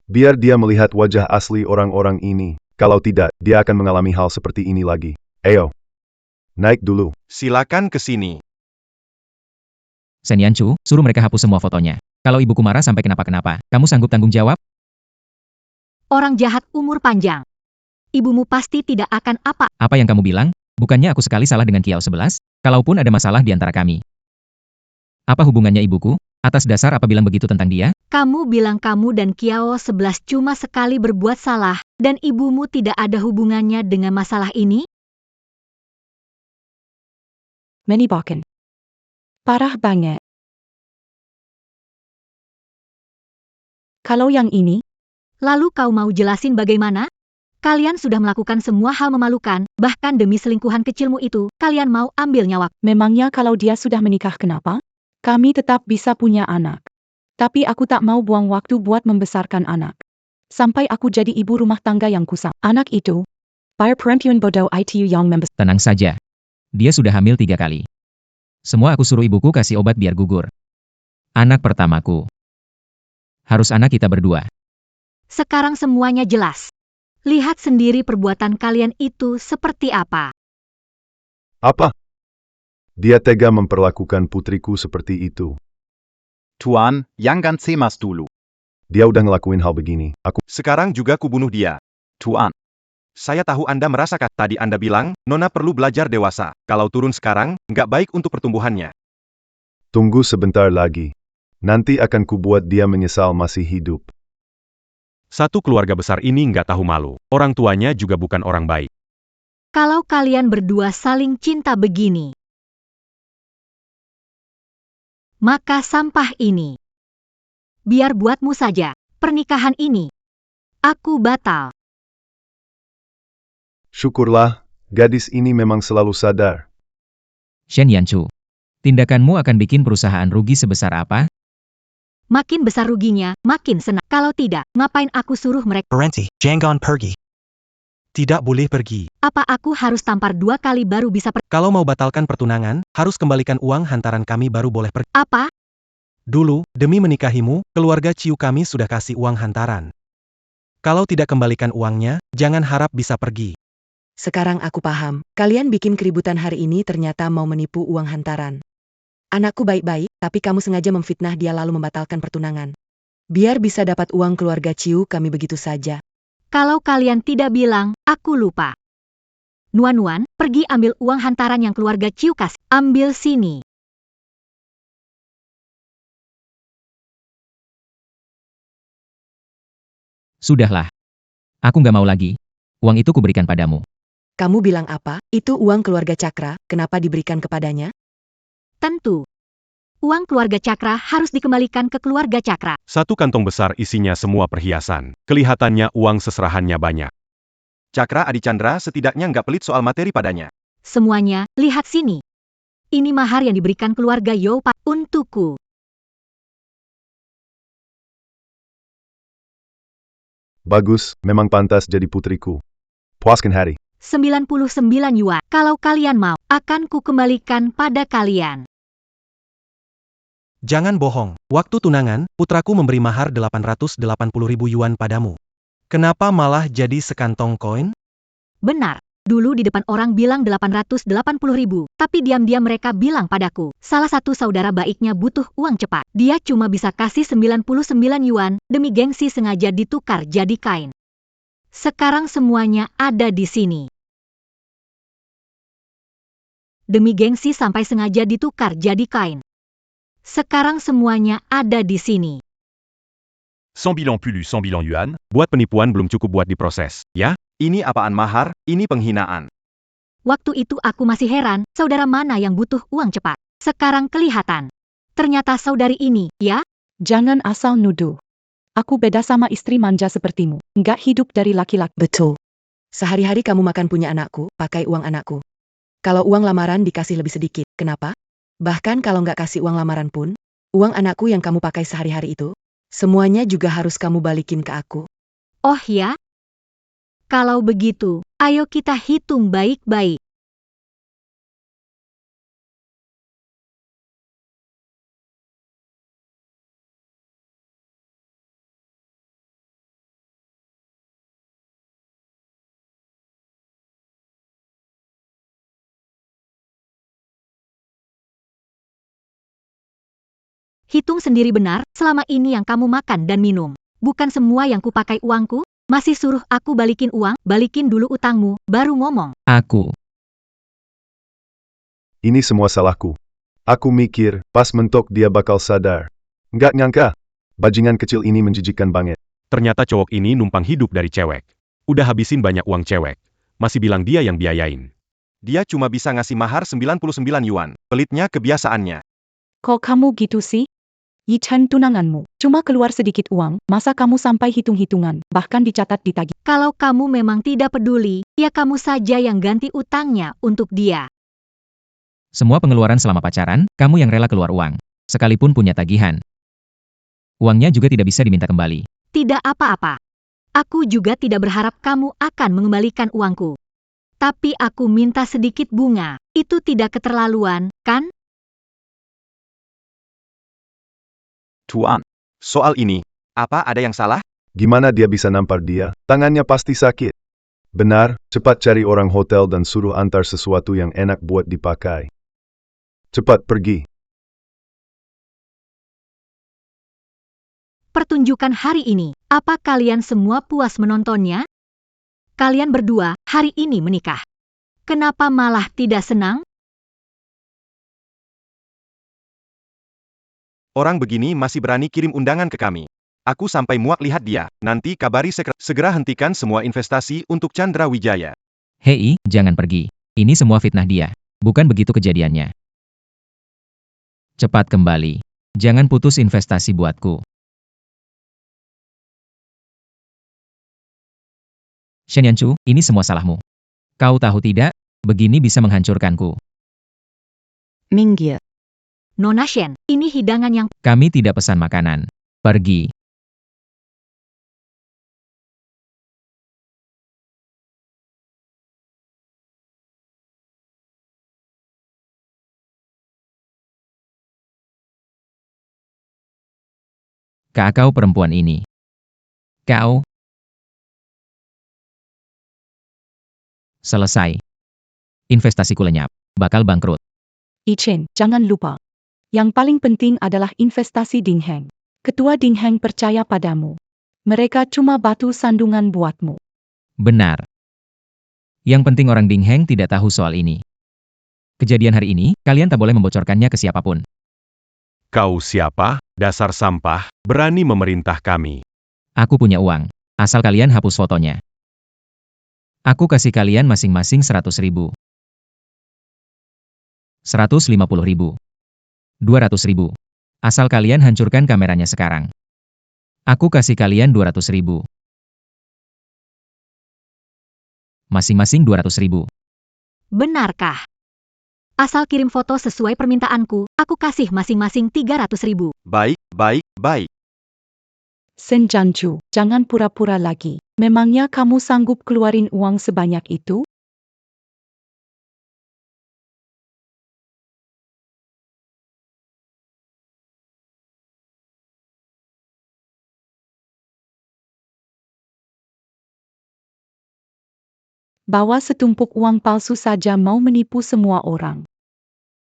Biar dia melihat wajah asli orang-orang ini. Kalau tidak, dia akan mengalami hal seperti ini lagi. Ayo. Naik dulu. Silakan ke sini. Shen Yanchu, suruh mereka hapus semua fotonya. Kalau ibuku marah sampai kenapa-kenapa, kamu sanggup tanggung jawab? Orang jahat umur panjang. Ibumu pasti tidak akan apa. Apa yang kamu bilang? Bukannya aku sekali salah dengan Kiao 11? Kalaupun ada masalah di antara kami. Apa hubungannya ibuku? Atas dasar apa bilang begitu tentang dia? Kamu bilang kamu dan Kiao 11 cuma sekali berbuat salah, dan ibumu tidak ada hubungannya dengan masalah ini? Menyebalkan. Parah banget. Kalau yang ini, Lalu kau mau jelasin bagaimana? Kalian sudah melakukan semua hal memalukan, bahkan demi selingkuhan kecilmu itu, kalian mau ambil nyawa. memangnya kalau dia sudah menikah kenapa? Kami tetap bisa punya anak. Tapi aku tak mau buang waktu buat membesarkan anak. Sampai aku jadi ibu rumah tangga yang kusam. Anak itu, Bayar perempuan bodoh itu yang membesar. Tenang saja. Dia sudah hamil 3 kali. Semua aku suruh ibuku kasih obat biar gugur. Anak pertamaku. Harus anak kita berdua. Sekarang semuanya jelas. Lihat sendiri perbuatan kalian itu seperti apa. Apa? Dia tega memperlakukan putriku seperti itu. Tuan, jangan cemas dulu. Dia udah ngelakuin hal begini. Sekarang juga kubunuh dia. Tuan, Saya tahu Anda merasakan. Tadi Anda bilang, Nona perlu belajar dewasa. Kalau turun sekarang, nggak baik untuk pertumbuhannya. Tunggu sebentar lagi. Nanti akan kubuat dia menyesal masih hidup. Satu keluarga besar ini nggak tahu malu. Orang tuanya juga bukan orang baik. Kalau kalian berdua saling cinta begini, maka sampah ini biar buatmu saja. Pernikahan ini aku batal. Syukurlah, gadis ini memang selalu sadar. Shen Yanchu. Tindakanmu akan bikin perusahaan rugi sebesar apa? Makin besar ruginya, makin senang. Kalau tidak, ngapain aku suruh mereka? Berhenti, jangan pergi. Tidak boleh pergi. Apa aku harus tampar 2 kali baru bisa pergi? Kalau mau batalkan pertunangan, harus kembalikan uang hantaran kami baru boleh pergi. Apa? Dulu, demi menikahimu, keluarga Ciu kami sudah kasih uang hantaran. Kalau tidak kembalikan uangnya, jangan harap bisa pergi. Sekarang aku paham, kalian bikin keributan hari ini ternyata mau menipu uang hantaran. Anakku baik-baik, tapi kamu sengaja memfitnah dia lalu membatalkan pertunangan. Biar bisa dapat uang keluarga Ciu kami begitu saja. Kalau kalian tidak bilang, aku lupa. Nuan-Nuan, pergi ambil uang hantaran yang keluarga Ciu kasih. Ambil sini. Sudahlah. Aku nggak mau lagi. Uang itu kuberikan padamu. Kamu bilang apa? Itu uang keluarga Cakra, kenapa diberikan kepadanya? Tentu. Uang keluarga Cakra harus dikembalikan ke keluarga Cakra. Satu kantong besar isinya semua perhiasan. Kelihatannya uang seserahannya banyak. Cakra Adichandra setidaknya nggak pelit soal materi padanya. Semuanya, lihat sini. Ini mahar yang diberikan keluarga Yopa untukku. Bagus, memang pantas jadi putriku. Puaskan hati. 99 yuan. Kalau kalian mau, akan ku kembalikan pada kalian. Jangan bohong, waktu tunangan, putraku memberi mahar 880.000 yuan padamu. Kenapa malah jadi sekantong koin? Benar. Dulu di depan orang bilang 880.000, tapi diam-diam mereka bilang padaku, salah satu saudara baiknya butuh uang cepat. Dia cuma bisa kasih 99 yuan, demi gengsi sengaja ditukar jadi kain. Sekarang semuanya ada di sini. Demi gengsi sampai sengaja ditukar jadi kain. Sekarang semuanya ada di sini. Sans bilan plus lu sans bilan yuan. Buat penipuan belum cukup buat diproses, ya? Ini apaan mahar? Ini penghinaan. Waktu itu aku masih heran, saudara mana yang butuh uang cepat. Sekarang kelihatan. Ternyata saudari ini, ya? Jangan asal nuduh. Aku beda sama istri manja sepertimu. Nggak hidup dari laki-laki. Betul. Sehari-hari kamu makan punya anakku, pakai uang anakku. Kalau uang lamaran dikasih lebih sedikit, kenapa? Bahkan kalau nggak kasih uang lamaran pun, uang anakku yang kamu pakai sehari-hari itu, semuanya juga harus kamu balikin ke aku. Oh ya? Kalau begitu, ayo kita hitung baik-baik. Hitung sendiri benar, selama ini yang kamu makan dan minum. Bukan semua yang kupakai uangku, masih suruh aku balikin uang, balikin dulu utangmu, baru ngomong. Aku. Ini semua salahku. Aku mikir, pas mentok dia bakal sadar. Nggak nyangka. Bajingan kecil ini menjijikkan banget. Ternyata cowok ini numpang hidup dari cewek. Udah habisin banyak uang cewek. Masih bilang dia yang biayain. Dia cuma bisa ngasih mahar 99 yuan. Pelitnya kebiasaannya. Kok kamu gitu sih? Yichen tunanganmu. Cuma keluar sedikit uang, masa kamu sampai hitung-hitungan, bahkan dicatat di tagih. Kalau kamu memang tidak peduli, ya kamu saja yang ganti utangnya untuk dia. Semua pengeluaran selama pacaran, kamu yang rela keluar uang. Sekalipun punya tagihan. Uangnya juga tidak bisa diminta kembali. Tidak apa-apa. Aku juga tidak berharap kamu akan mengembalikan uangku. Tapi aku minta sedikit bunga. Itu tidak keterlaluan, kan? Tuan. Soal ini, apa ada yang salah? Gimana dia bisa nampar dia? Tangannya pasti sakit. Benar, cepat cari orang hotel dan suruh antar sesuatu yang enak buat dipakai. Cepat pergi. Pertunjukan hari ini, apa kalian semua puas menontonnya? Kalian berdua hari ini menikah. Kenapa malah tidak senang? Orang begini masih berani kirim undangan ke kami. Aku sampai muak lihat dia. Nanti kabari segera hentikan semua investasi untuk Chandra Wijaya. Hei, jangan pergi. Ini semua fitnah dia. Bukan begitu kejadiannya. Cepat kembali. Jangan putus investasi buatku. Shen Yanchu, ini semua salahmu. Kau tahu tidak? Begini bisa menghancurkanku. Minggir. Nona Shen, ini hidangan yang... Kami tidak pesan makanan. Pergi. Kau perempuan ini. Kau. Selesai. Investasiku lenyap. Bakal bangkrut. Yichen, jangan lupa. Yang paling penting adalah investasi Ding Heng. Ketua Ding Heng percaya padamu. Mereka cuma batu sandungan buatmu. Benar. Yang penting orang Ding Heng tidak tahu soal ini. Kejadian hari ini, kalian tak boleh membocorkannya ke siapapun. Kau siapa? Dasar sampah, berani memerintah kami. Aku punya uang. Asal kalian hapus fotonya. Aku kasih kalian masing-masing 100.000. 150.000. 200.000. Asal kalian hancurkan kameranya sekarang. Aku kasih kalian 200.000. Masing-masing 200.000. Benarkah? Asal kirim foto sesuai permintaanku, aku kasih masing-masing 300.000. Baik, baik, baik. Shen Janchu, jangan pura-pura lagi. Memangnya kamu sanggup keluarin uang sebanyak itu? Bawa setumpuk uang palsu saja mau menipu semua orang.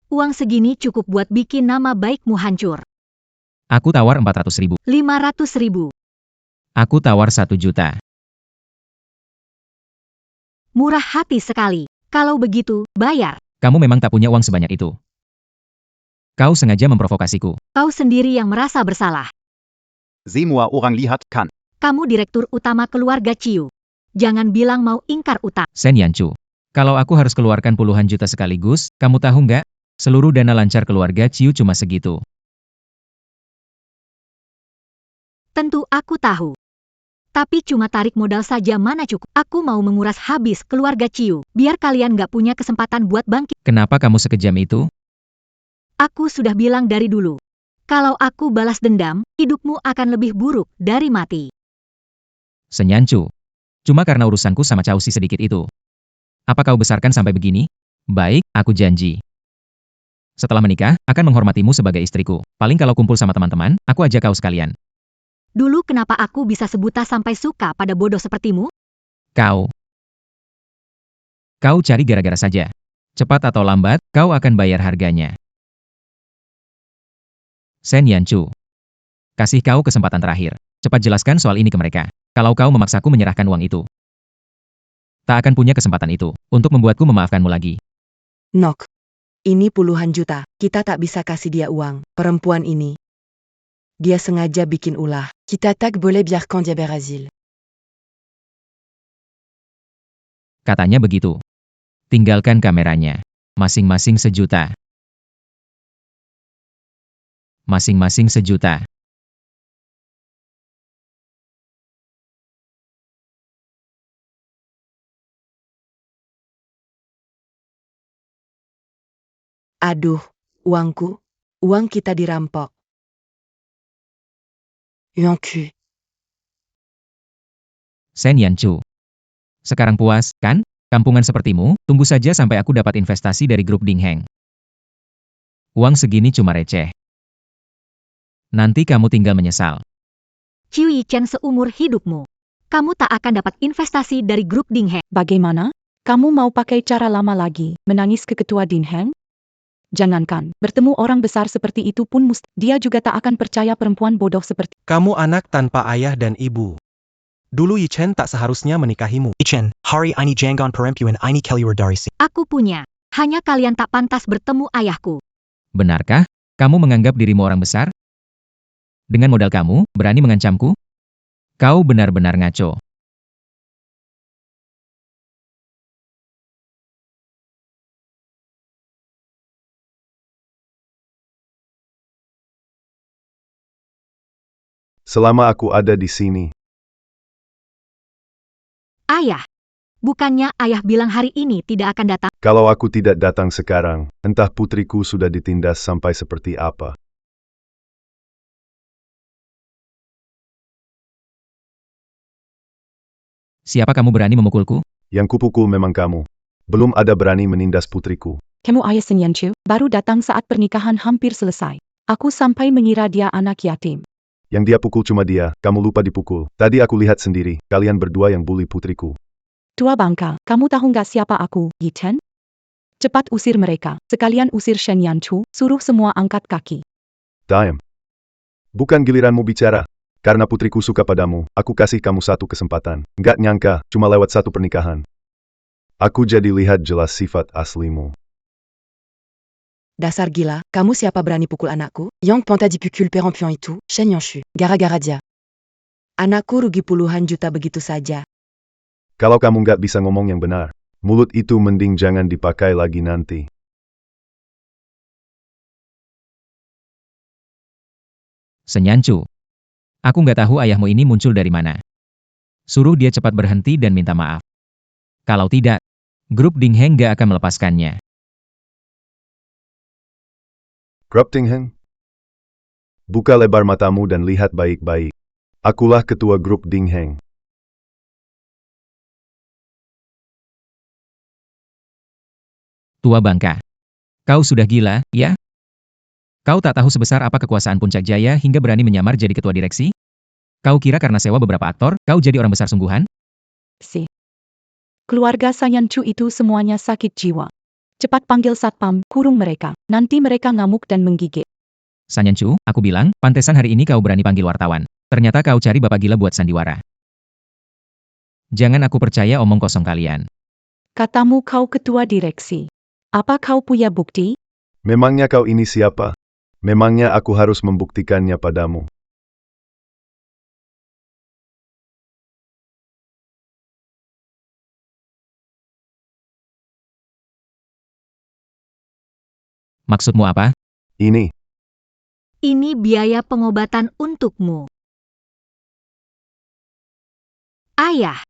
Uang segini cukup buat bikin nama baikmu hancur. Aku tawar 400.000. 500.000. Aku tawar 1 juta. Murah hati sekali. Kalau begitu, bayar. Kamu memang tak punya uang sebanyak itu. Kau sengaja memprovokasiku. Kau sendiri yang merasa bersalah. Semua orang lihat kan. Kamu direktur utama keluarga Ciu. Jangan bilang mau ingkar utang. Sen Yanchu. Kalau aku harus keluarkan puluhan juta sekaligus, kamu tahu nggak? Seluruh dana lancar keluarga Ciu cuma segitu. Tentu aku tahu. Tapi cuma tarik modal saja mana cukup. Aku mau menguras habis keluarga Ciu. Biar kalian nggak punya kesempatan buat bangkit. Kenapa kamu sekejam itu? Aku sudah bilang dari dulu. Kalau aku balas dendam, hidupmu akan lebih buruk dari mati. Sen Yanchu. Cuma karena urusanku sama Chausi sedikit itu. Apa kau besarkan sampai begini? Baik, aku janji. Setelah menikah, akan menghormatimu sebagai istriku. Paling kalau kumpul sama teman-teman, aku ajak kau sekalian. Dulu kenapa aku bisa sebuta sampai suka pada bodoh sepertimu? Kau cari gara-gara saja. Cepat atau lambat, kau akan bayar harganya. Sen Yanchu. Kasih kau kesempatan terakhir. Cepat jelaskan soal ini ke mereka. Kalau kau memaksaku menyerahkan uang itu, tak akan punya kesempatan itu untuk membuatku memaafkanmu lagi. Nok. Ini puluhan juta, kita tak bisa kasih dia uang. Perempuan ini. Dia sengaja bikin ulah. Kita tak boleh biarkan dia berhasil. Katanya begitu. Tinggalkan kameranya. Masing-masing sejuta. Masing-masing sejuta. Aduh, uangku. Uang kita dirampok. Yongku. Sen Yanchu. Sekarang puas, kan? Kampungan sepertimu, tunggu saja sampai aku dapat investasi dari grup Dingheng. Uang segini cuma receh. Nanti kamu tinggal menyesal. Ciu Yichen seumur hidupmu. Kamu tak akan dapat investasi dari grup Dingheng. Bagaimana? Kamu mau pakai cara lama lagi, menangis ke ketua Dingheng? Jangankan, bertemu orang besar seperti itu pun dia juga tak akan percaya perempuan bodoh seperti. Kamu anak tanpa ayah dan ibu. Dulu Yichen tak seharusnya menikahimu. Yichen, hari ini jangan perempuan ini keluar dari sini. Aku punya. Hanya kalian tak pantas bertemu ayahku. Benarkah? Kamu menganggap dirimu orang besar? Dengan modal kamu, berani mengancamku? Kau benar-benar ngaco. Selama aku ada di sini, Ayah. Bukannya ayah bilang hari ini tidak akan datang? kalau aku tidak datang sekarang, entah putriku sudah ditindas sampai seperti apa. Siapa kamu berani memukulku? Yang kupukul memang kamu. Belum ada berani menindas putriku. Kamu ayah Sen Yanchu, baru datang saat pernikahan hampir selesai. Aku sampai mengira dia anak yatim. Yang dia pukul cuma dia, kamu lupa dipukul. Tadi aku lihat sendiri, kalian berdua yang bully putriku. Tua bangka, kamu tahu nggak siapa aku, Yichen? Cepat usir mereka, sekalian usir Shen Yanchu, suruh semua angkat kaki. Diam. Bukan giliranmu bicara. Karena putriku suka padamu, aku kasih kamu satu kesempatan. Nggak nyangka, cuma lewat satu pernikahan. Aku jadi lihat jelas sifat aslimu. Dasar gila, kamu siapa berani pukul anakku? Yang ponta dipukul perempuan itu, Shen Yongxu, gara-gara dia. Anakku rugi puluhan juta begitu saja. Kalau kamu nggak bisa ngomong yang benar, mulut itu mending jangan dipakai lagi nanti. Sen Yanchu. Aku nggak tahu ayahmu ini muncul dari mana. Suruh dia cepat berhenti dan minta maaf. Kalau tidak, grup Dingheng nggak akan melepaskannya. Grup Dingheng? Buka lebar matamu dan lihat baik-baik. Akulah ketua grup Dingheng. Tua bangka. Kau sudah gila, ya? Kau tak tahu sebesar apa kekuasaan Puncak Jaya hingga berani menyamar jadi ketua direksi? Kau kira karena sewa beberapa aktor, kau jadi orang besar sungguhan? Si. Keluarga Sen Yanchu itu semuanya sakit jiwa. Cepat panggil satpam, kurung mereka. Nanti mereka ngamuk dan menggigit. Sen Yanchu, aku bilang, pantesan hari ini kau berani panggil wartawan. Ternyata kau cari bapak gila buat sandiwara. Jangan aku percaya omong kosong kalian. Katamu kau ketua direksi. Apa kau punya bukti? Memangnya kau ini siapa? Memangnya aku harus membuktikannya padamu? Maksudmu apa? Ini, Ini biaya pengobatan untukmu. Ayah,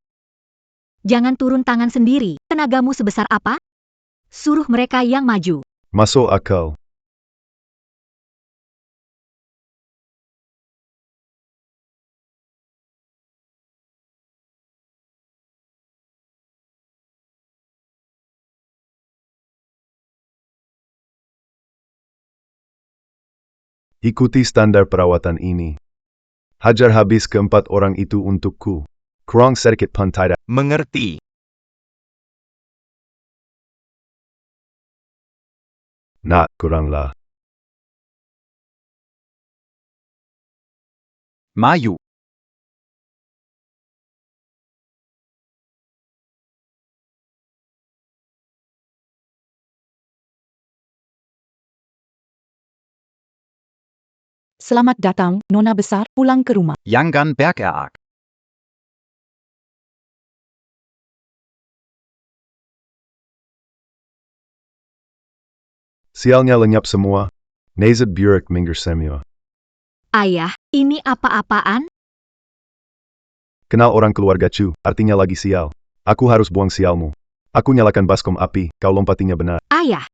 jangan turun tangan sendiri. Tenagamu sebesar apa? Suruh mereka yang maju. masuk akal. Ikuti standar perawatan ini. Hajar habis keempat orang itu untukku. Kurang sedikit pun tidak. Mengerti. Nak, kuranglah. Maju. Selamat datang, Nona Besar, pulang ke rumah. Yangan Bergerak. Sialnya lenyap semua. Nazet Burek minggir semua. Ayah, ini apa-apaan? Kenal orang keluarga Chu, artinya lagi sial. Aku harus buang sialmu. Aku nyalakan baskom api, kau lompatinya benar. Ayah.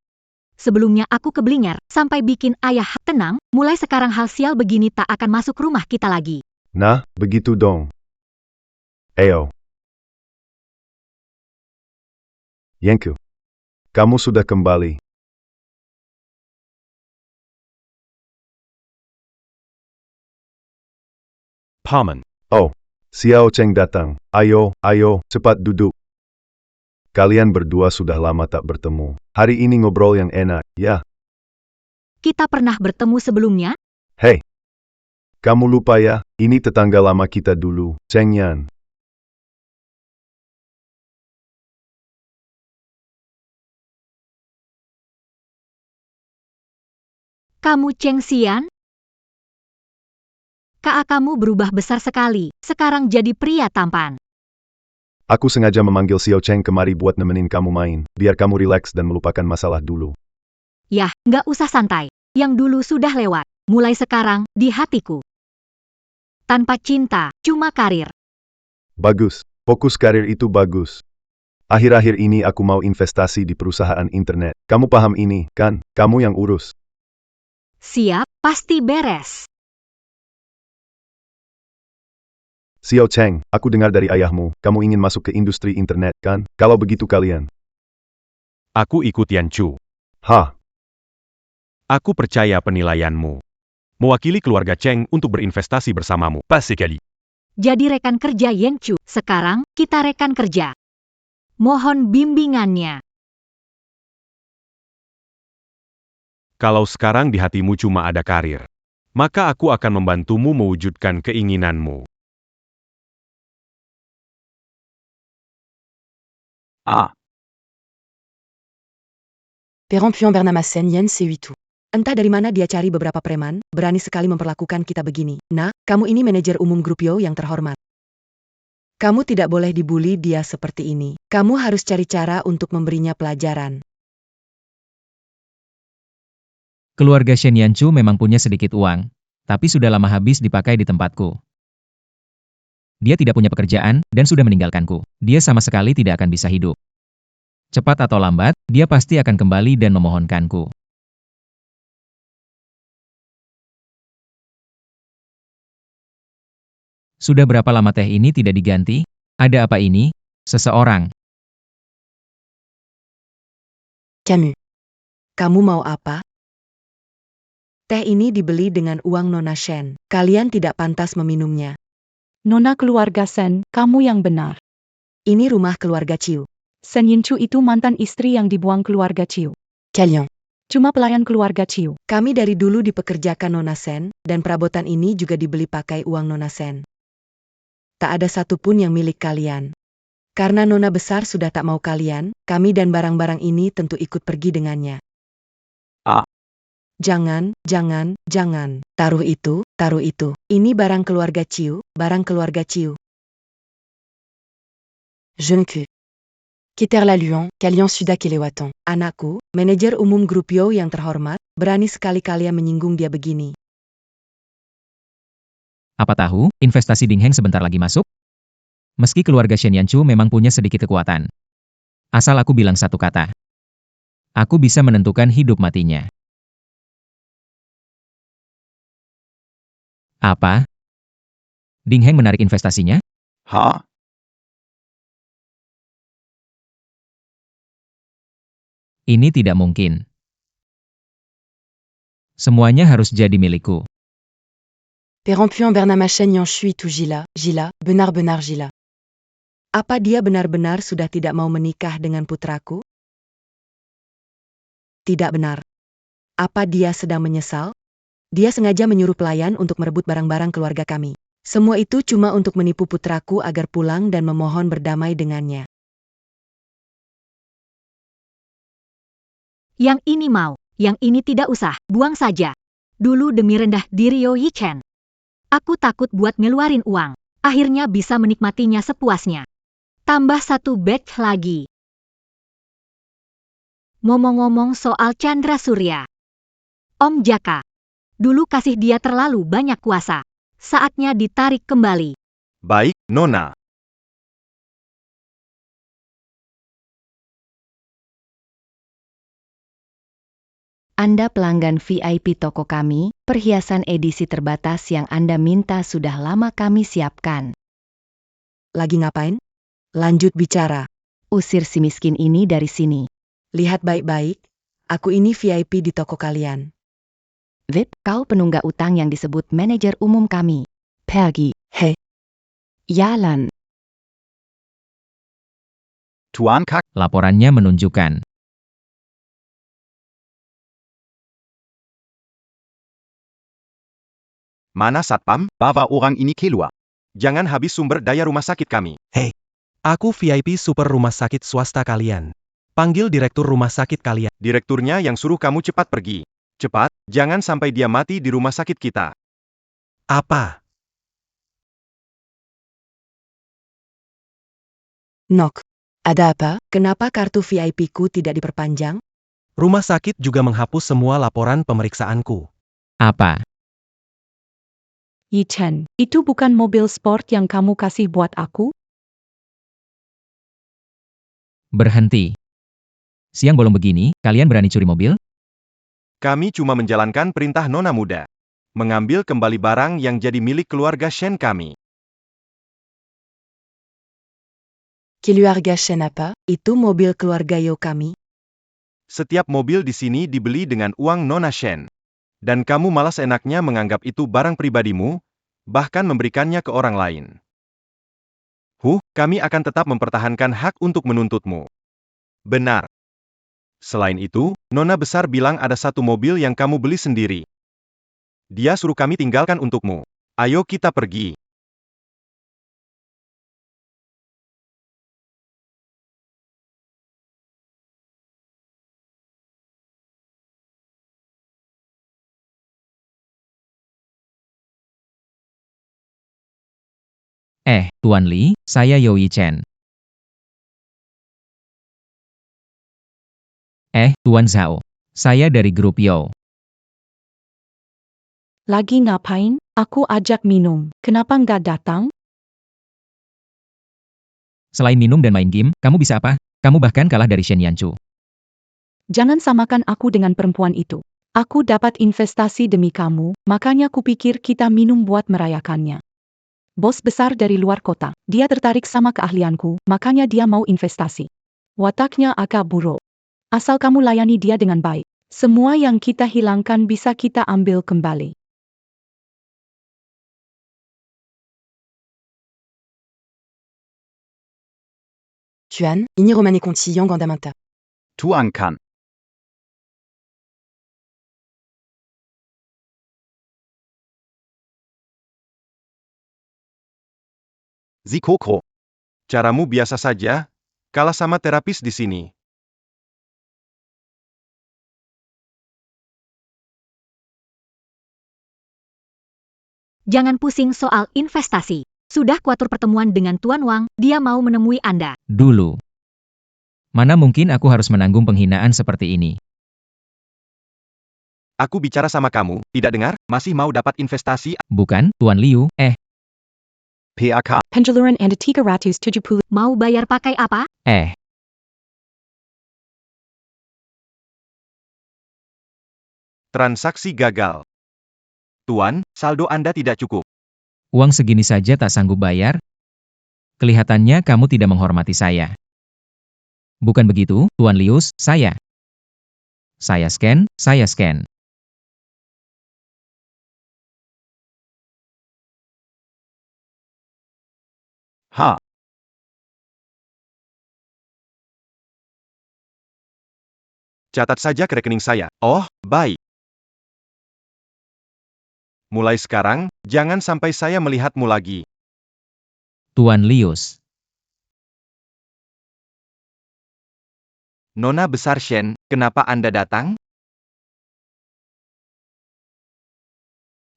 Sebelumnya aku keblinger, sampai bikin ayah tenang, mulai sekarang hal sial begini tak akan masuk rumah kita lagi. Nah, begitu dong. Ayo. Yenku. Kamu sudah kembali. Paman. Oh, Xiao Cheng datang. Ayo, cepat duduk. Kalian berdua sudah lama tak bertemu. Hari ini ngobrol yang enak, ya? Kita pernah bertemu sebelumnya? Hei. Kamu lupa ya, ini tetangga lama kita dulu, Cheng Yan. Kamu Cheng Xian? Kamu berubah besar sekali, sekarang jadi pria tampan. Aku sengaja memanggil Xiao Cheng kemari buat nemenin kamu main, biar kamu rileks dan melupakan masalah dulu. Yah, nggak usah santai. Yang dulu sudah lewat. Mulai sekarang, di hatiku. Tanpa cinta, cuma karir. Bagus, fokus karir itu bagus. Akhir-akhir ini aku mau investasi di perusahaan internet. Kamu paham ini, kan? Kamu yang urus. Siap, pasti beres. Xiao Cheng, aku dengar dari ayahmu, kamu ingin masuk ke industri internet, kan? Kalau begitu kalian. Aku ikut Yan Chu. Hah? Aku percaya penilaianmu. Mewakili keluarga Cheng untuk berinvestasi bersamamu. Pas sekali. Jadi rekan kerja Yen Chu. Sekarang, kita rekan kerja. Mohon bimbingannya. Kalau sekarang di hatimu cuma ada karir, maka aku akan membantumu mewujudkan keinginanmu. Ah. Perempuan bernama Sen Yen Sewitu. Entah dari mana dia cari beberapa preman, berani sekali memperlakukan kita begini. Nah, kamu ini manajer umum grup Yo yang terhormat. Kamu tidak boleh dibully dia seperti ini. Kamu harus cari cara untuk memberinya pelajaran. Keluarga Shen Yanchu memang punya sedikit uang, tapi sudah lama habis dipakai di tempatku. Dia tidak punya pekerjaan, dan sudah meninggalkanku. Dia sama sekali tidak akan bisa hidup. Cepat atau lambat, dia pasti akan kembali dan memohonkanku. Sudah berapa lama teh ini tidak diganti? Ada apa ini? Seseorang. Camus. Kamu mau apa? Teh ini dibeli dengan uang Nona Shen. Kalian tidak pantas meminumnya. Nona keluarga Sen, kamu yang benar. Ini rumah keluarga Chiu. Sen Yinchu itu mantan istri yang dibuang keluarga Chiu. Kalian. Cuma pelayan keluarga Chiu. Kami dari dulu dipekerjakan Nona Sen, dan perabotan ini juga dibeli pakai uang Nona Sen. Tak ada satupun yang milik kalian. Karena Nona besar sudah tak mau kalian, kami dan barang-barang ini tentu ikut pergi dengannya. Ah. Jangan. Taruh itu. Ini barang keluarga Chiu, barang keluarga Chiu. Je ne sais. Quitter la Lyon, kalian sudah kelewatan. Anakku, manajer umum grup Yo yang terhormat, berani sekali kalian menyinggung dia begini. Apa tahu, investasi Dingheng sebentar lagi masuk? Meski keluarga Shen Yanchu memang punya sedikit kekuatan. Asal aku bilang satu kata. Aku bisa menentukan hidup matinya. Apa? Dingheng menarik investasinya? Ha? Ini tidak mungkin. Semuanya harus jadi milikku. Perempuan bernama Shen Yanshu itu gila, benar-benar gila. Apa dia benar-benar sudah tidak mau menikah dengan putraku? Tidak benar. Apa dia sedang menyesal? Dia sengaja menyuruh pelayan untuk merebut barang-barang keluarga kami. Semua itu cuma untuk menipu putraku agar pulang dan memohon berdamai dengannya. Yang ini mau, yang ini tidak usah, buang saja. Dulu demi rendah diri Yo Yichen. Aku takut buat ngeluarin uang. Akhirnya bisa menikmatinya sepuasnya. Tambah satu batch lagi. Ngomong-ngomong soal Chandra Surya. Om Jaka. Dulu kasih dia terlalu banyak kuasa. Saatnya ditarik kembali. Baik, Nona. Anda pelanggan VIP toko kami, perhiasan edisi terbatas yang Anda minta sudah lama kami siapkan. Lagi ngapain? Lanjut bicara. Usir si miskin ini dari sini. Lihat baik-baik, aku ini VIP di toko kalian. VIP, kau penunggak utang yang disebut manajer umum kami. Pergi. Hei, Jalan. Tuan Kak, Laporannya menunjukkan. Mana Satpam? bawa orang ini keluar. Jangan habis sumber daya rumah sakit kami. Aku VIP super rumah sakit swasta kalian. Panggil direktur rumah sakit kalian. Direkturnya yang suruh kamu cepat pergi. Cepat, jangan sampai dia mati di rumah sakit kita. Apa? Nok. Ada apa? Kenapa kartu VIP-ku tidak diperpanjang? Rumah sakit juga menghapus semua laporan pemeriksaanku. Apa? Yichen, itu bukan mobil sport yang kamu kasih buat aku? Berhenti. Siang bolong begini, kalian berani curi mobil? Kami cuma menjalankan perintah Nona muda. Mengambil kembali barang yang jadi milik keluarga Shen kami. Keluarga Shen apa? Itu mobil keluarga Yo kami. Setiap mobil di sini dibeli dengan uang Nona Shen. Dan kamu malas enaknya menganggap itu barang pribadimu, bahkan memberikannya ke orang lain. Kami akan tetap mempertahankan hak untuk menuntutmu. Benar. Selain itu, Nona besar bilang ada satu mobil yang kamu beli sendiri. Dia suruh kami tinggalkan untukmu. Ayo kita pergi. Tuan Li, saya Yo Yichen. Tuan Zhao. Saya dari grup Yo. Lagi ngapain? Aku ajak minum. Kenapa nggak datang? Selain minum dan main game, kamu bisa apa? Kamu bahkan kalah dari Shen Yanchu. Jangan samakan aku dengan perempuan itu. Aku dapat investasi demi kamu, makanya kupikir kita minum buat merayakannya. Bos besar dari luar kota, dia tertarik sama keahlianku, makanya dia mau investasi. Wataknya agak buruk. Asal kamu layani dia dengan baik, semua yang kita hilangkan bisa kita ambil kembali. Tuan, ini Romane Conti yang Gandamanta. Tuan Kan. Zikokro. Caramu biasa saja, kalah sama terapis di sini. Jangan pusing soal investasi. Sudah kuatur pertemuan dengan Tuan Wang, dia mau menemui Anda. Dulu. Mana mungkin aku harus menanggung penghinaan seperti ini. Aku bicara sama kamu, tidak dengar? Masih mau dapat investasi? Bukan, Tuan Liu, PAK. Penjaluran Anda 370. Mau bayar pakai apa? Transaksi gagal. Tuan, saldo Anda tidak cukup. Uang segini saja tak sanggup bayar? Kelihatannya kamu tidak menghormati saya. Bukan begitu, Tuan Lius, saya. Saya scan. Ha. Catat saja ke rekening saya. Oh, baik. Mulai sekarang, jangan sampai saya melihatmu lagi. Tuan Lius. Nona besar Shen, kenapa Anda datang?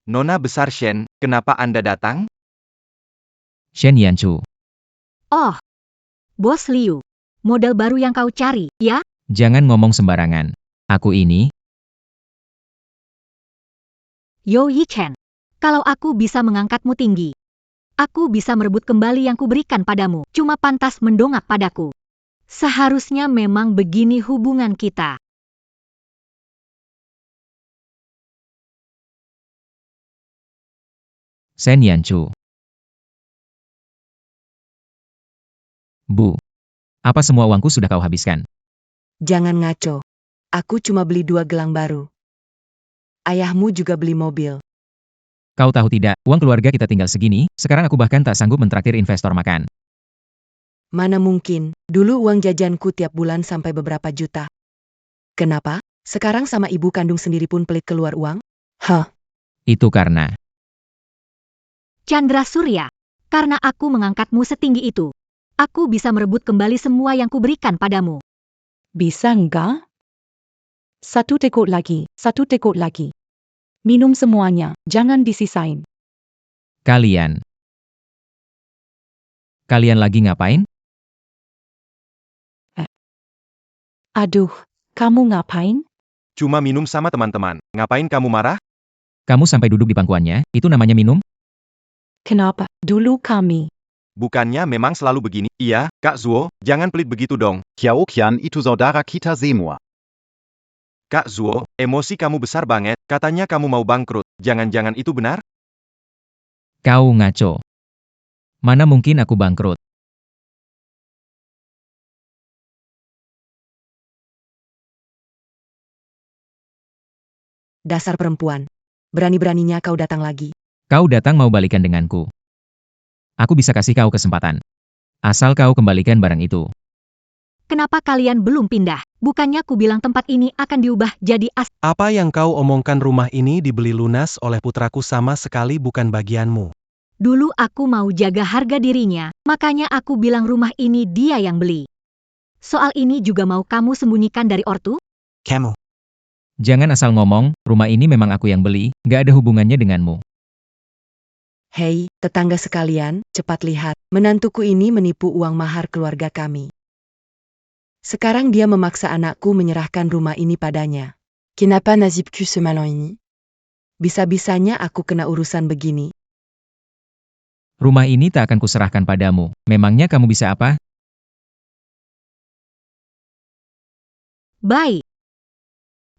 Nona besar Shen, kenapa Anda datang? Shen Yanchu. Oh, Bos Liu. Model baru yang kau cari, ya? Jangan ngomong sembarangan. Aku ini, Yo Yi Chen. Kalau aku bisa mengangkatmu tinggi, aku bisa merebut kembali yang kuberikan padamu. Cuma pantas mendongak padaku. Seharusnya memang begini hubungan kita. Shen Yanchu. Bu. Apa semua uangku sudah kau habiskan? Jangan ngaco. Aku cuma beli 2 gelang baru. Ayahmu juga beli mobil. Kau tahu tidak, uang keluarga kita tinggal segini, sekarang aku bahkan tak sanggup mentraktir investor makan. Mana mungkin, dulu uang jajanku tiap bulan sampai beberapa juta. Kenapa? Sekarang sama ibu kandung sendiri pun pelit keluar uang? Hah, Itu karena, Chandra Surya. Karena aku mengangkatmu setinggi itu, aku bisa merebut kembali semua yang kuberikan padamu. Bisa enggak? 1 tekuk lagi, 1 tekuk lagi. Minum semuanya, jangan disisain. kalian lagi ngapain? Aduh, kamu ngapain? Cuma minum sama teman-teman. Ngapain kamu marah? Kamu sampai duduk di pangkuannya, itu namanya minum? Kenapa? Dulu kami. Bukannya memang selalu begini? Iya, Kak Zuo, jangan pelit begitu dong. Qiaoqian itu saudara kita semua. Kak Zuo, emosi kamu besar banget, katanya kamu mau bangkrut. Jangan-jangan itu benar? Kau ngaco. Mana mungkin aku bangkrut? dasar perempuan. Berani-beraninya kau datang lagi. Kau datang mau balikan denganku. Aku bisa kasih kau kesempatan. Asal kau kembalikan barang itu. Kenapa kalian belum pindah? Bukannya ku bilang tempat ini akan diubah jadi Apa yang kau omongkan rumah ini dibeli lunas oleh putraku sama sekali bukan bagianmu. Dulu aku mau jaga harga dirinya, makanya aku bilang rumah ini dia yang beli. Soal ini juga mau kamu sembunyikan dari ortu? Kamu. Jangan asal ngomong, rumah ini memang aku yang beli, gak ada hubungannya denganmu. Hei, tetangga sekalian, cepat lihat. Menantuku ini menipu uang mahar keluarga kami. Sekarang dia memaksa anakku menyerahkan rumah ini padanya. Kenapa nasibku semalam ini? Bisa-bisanya aku kena urusan begini. Rumah ini tak akan kuserahkan padamu. Memangnya kamu bisa apa? Baik.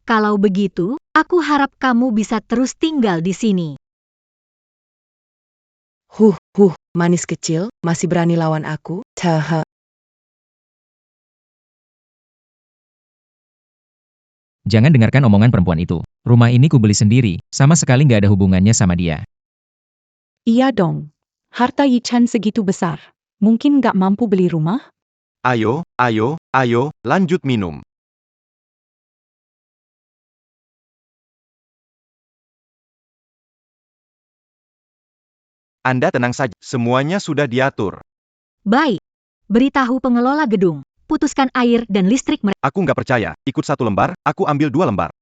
Kalau begitu, aku harap kamu bisa terus tinggal di sini. Manis kecil, masih berani lawan aku? Taha. Jangan dengarkan omongan perempuan itu. Rumah ini kubeli sendiri, sama sekali gak ada hubungannya sama dia. Iya dong. Harta Yi Chen segitu besar. Mungkin nggak mampu beli rumah? Ayo, lanjut minum. Anda tenang saja, semuanya sudah diatur. Baik. Beritahu pengelola gedung. Putuskan air dan listrik mereka. Aku nggak percaya, ikut 1 lembar, aku ambil 2 lembar.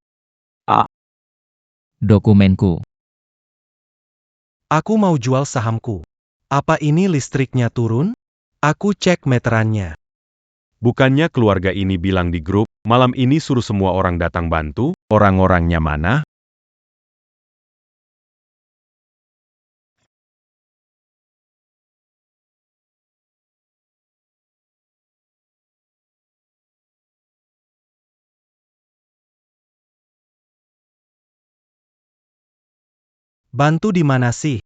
Dokumenku. Aku mau jual sahamku. Apa ini listriknya turun? Aku cek meterannya. Bukannya keluarga ini bilang di grup, malam ini suruh semua orang datang bantu, orang-orangnya mana? Bantu di mana sih?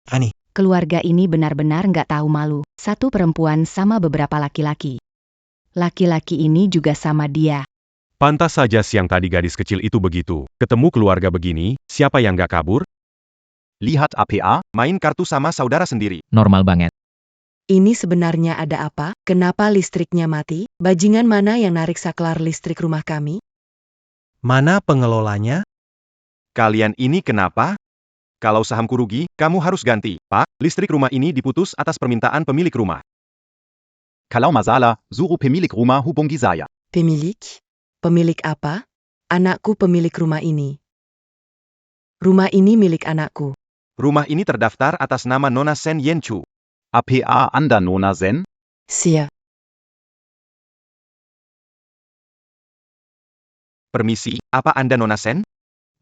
Annie, Keluarga ini benar-benar nggak tahu malu. Satu perempuan sama beberapa laki-laki. Laki-laki ini juga sama dia. Pantas saja siang tadi gadis kecil itu begitu. Ketemu keluarga begini, siapa yang gak kabur? Lihat APA, Main kartu sama saudara sendiri. Normal banget. Ini sebenarnya ada apa? Kenapa listriknya mati? Bajingan mana yang narik saklar listrik rumah kami? Mana pengelolanya? Kalian ini kenapa? Kalau sahamku rugi, kamu harus ganti. Pak, listrik rumah ini diputus atas permintaan pemilik rumah. kalau masalah, suruh pemilik rumah hubungi saya. Pemilik? Pemilik apa? Anakku pemilik rumah ini. Rumah ini milik anakku. Rumah ini terdaftar atas nama Nona Sen Yenchu. APA Anda Nona Sen? Sia. Permisi, apa Anda Nona Sen?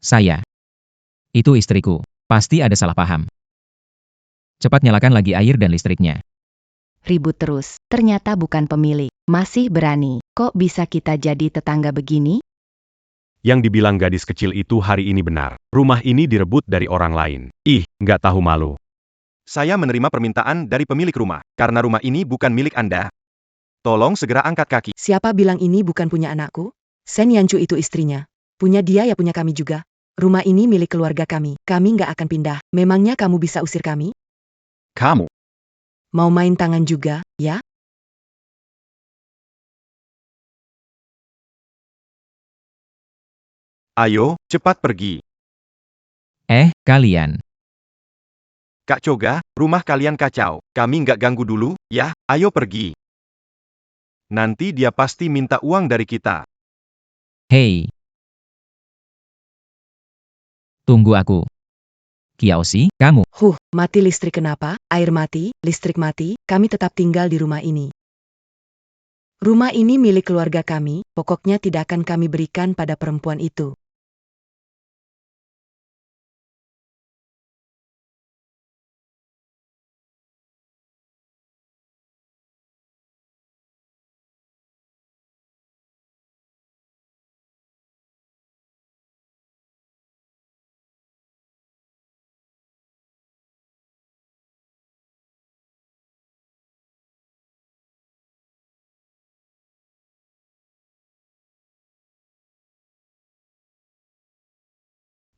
Saya. Itu istriku. Pasti ada salah paham. Cepat nyalakan lagi air dan listriknya. Ribut terus. Ternyata bukan pemilik. Masih berani. Kok bisa kita jadi tetangga begini? Yang dibilang gadis kecil itu hari ini benar. Rumah ini direbut dari orang lain. Ih, nggak tahu malu. Saya menerima permintaan dari pemilik rumah, karena rumah ini bukan milik Anda. Tolong segera angkat kaki. Siapa bilang ini bukan punya anakku? Sen Yanchu itu istrinya. Punya dia ya punya kami juga. Rumah ini milik keluarga kami. Kami nggak akan pindah. Memangnya kamu bisa usir kami? Kamu. Mau main tangan juga, ya? Ayo, cepat pergi. Kalian. Kak Choga, rumah kalian kacau. Kami nggak ganggu dulu, ya? Ayo pergi. Nanti dia pasti minta uang dari kita. Hei. Tunggu aku. Kiaoshi, kamu. Mati listrik kenapa? Air mati, listrik mati, kami tetap tinggal di rumah ini. Rumah ini milik keluarga kami, pokoknya tidak akan kami berikan pada perempuan itu.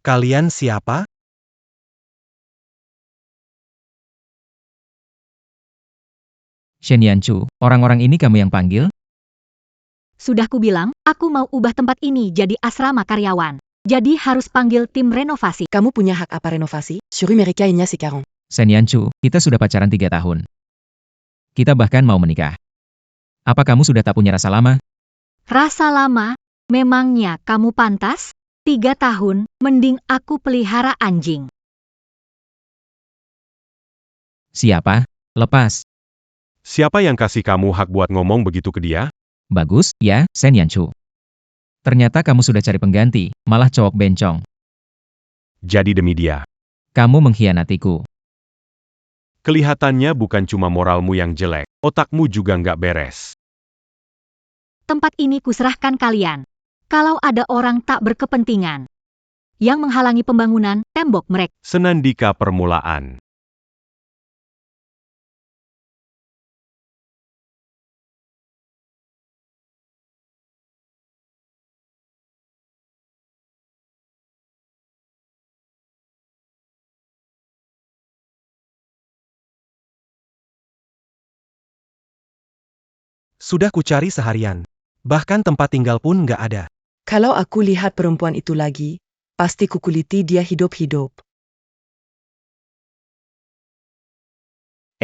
Kalian siapa? Shen Yanchu, orang-orang ini kamu yang panggil? Sudah kubilang, aku mau ubah tempat ini jadi asrama karyawan. Jadi harus panggil tim renovasi. Kamu punya hak apa renovasi? Sur mereka inya sekarang. Shen Yanchu, kita sudah pacaran 3 tahun. Kita bahkan mau menikah. Apa kamu sudah tak punya rasa lama? Rasa lama? Memangnya kamu pantas? 3 tahun, mending aku pelihara anjing. Siapa? Lepas. Siapa yang kasih kamu hak buat ngomong begitu ke dia? Bagus, ya, Shen Yanchu. Ternyata kamu sudah cari pengganti, malah cowok bencong. Jadi demi dia. Kamu mengkhianatiku. Kelihatannya bukan cuma moralmu yang jelek, otakmu juga nggak beres. Tempat ini kuserahkan kalian. Kalau ada orang tak berkepentingan yang menghalangi pembangunan tembok mereka. Senandika permulaan. Sudah kucari seharian. Bahkan tempat tinggal pun nggak ada. Kalau aku lihat perempuan itu lagi, pasti kukuliti dia hidup-hidup.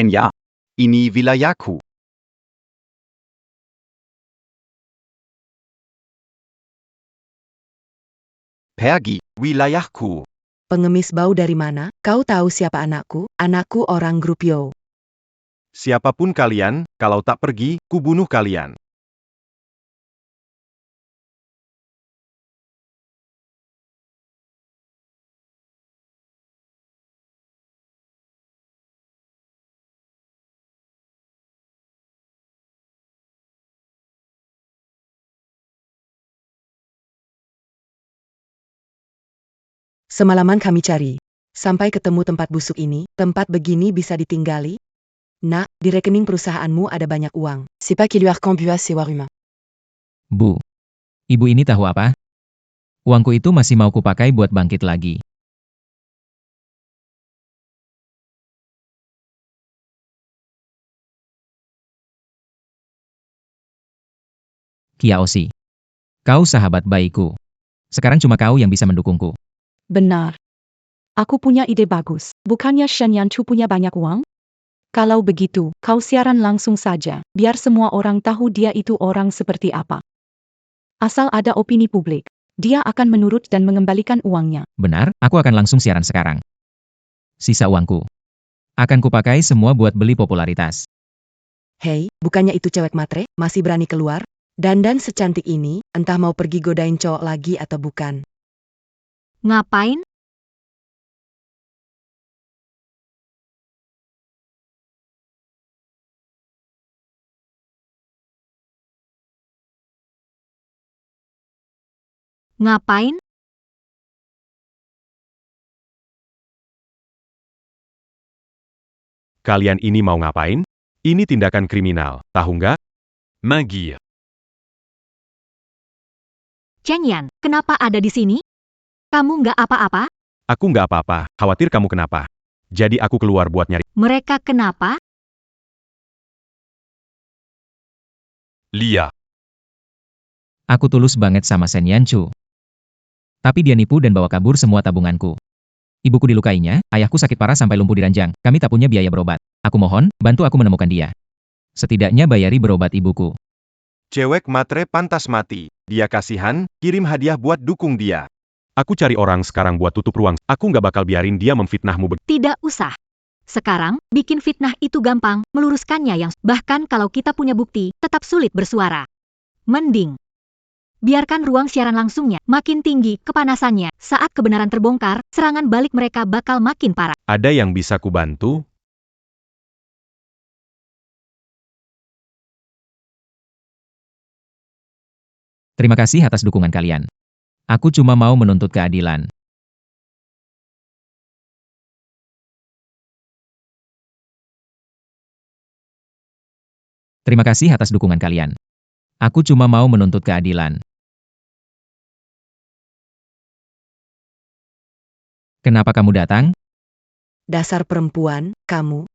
Ya. Ini wilayahku. Pergi. Wilayahku. Pengemis bau dari mana? Kau tahu siapa anakku? Anakku orang grup Yo. Siapapun kalian, kalau tak pergi, kubunuh kalian. Semalaman kami cari. Sampai ketemu tempat busuk ini, tempat begini bisa ditinggali? Nak, di rekening perusahaanmu ada banyak uang. C'est pas qu'il lui a bu à ses humain. Bu. Ibu ini tahu apa? Uangku itu masih mau kupakai buat bangkit lagi. Kiaoshi. Kau sahabat baikku. Sekarang cuma kau yang bisa mendukungku. Benar. Aku punya ide bagus. Bukannya Shen Yanchu punya banyak uang? Kalau begitu, kau siaran langsung saja, biar semua orang tahu dia itu orang seperti apa. Asal ada opini publik, dia akan menurut dan mengembalikan uangnya. Benar, aku akan langsung siaran sekarang. Sisa uangku akan kupakai semua buat beli popularitas. Hei, bukannya itu cewek matre, masih berani keluar? Dandan secantik ini, entah mau pergi godain cowok lagi atau bukan. Ngapain? Ngapain? Kalian ini mau ngapain? Ini tindakan kriminal, tahu nggak? Magi. Cheng Yan, kenapa ada di sini? Kamu nggak apa-apa? Aku nggak apa-apa, khawatir kamu kenapa. Jadi aku keluar buat nyari. Mereka kenapa? Lia. Aku tulus banget sama Shen Yanchu. Tapi dia nipu dan bawa kabur semua tabunganku. Ibuku dilukainya, ayahku sakit parah sampai lumpuh di ranjang, kami tak punya biaya berobat. Aku mohon, bantu aku menemukan dia. Setidaknya bayari berobat ibuku. Cewek matre pantas mati. Dia kasihan, kirim hadiah buat dukung dia. Aku cari orang sekarang buat tutup ruang. Aku nggak bakal biarin dia memfitnahmu. Tidak usah. Sekarang, bikin fitnah itu gampang, meluruskannya yang... Bahkan kalau kita punya bukti, tetap sulit bersuara. Mending biarkan ruang siaran langsungnya makin tinggi kepanasannya. Saat kebenaran terbongkar, serangan balik mereka bakal makin parah. Ada yang bisa kubantu? Terima kasih atas dukungan kalian. Aku cuma mau menuntut keadilan. Terima kasih atas dukungan kalian. Aku cuma mau menuntut keadilan. Kenapa kamu datang? Dasar perempuan, kamu.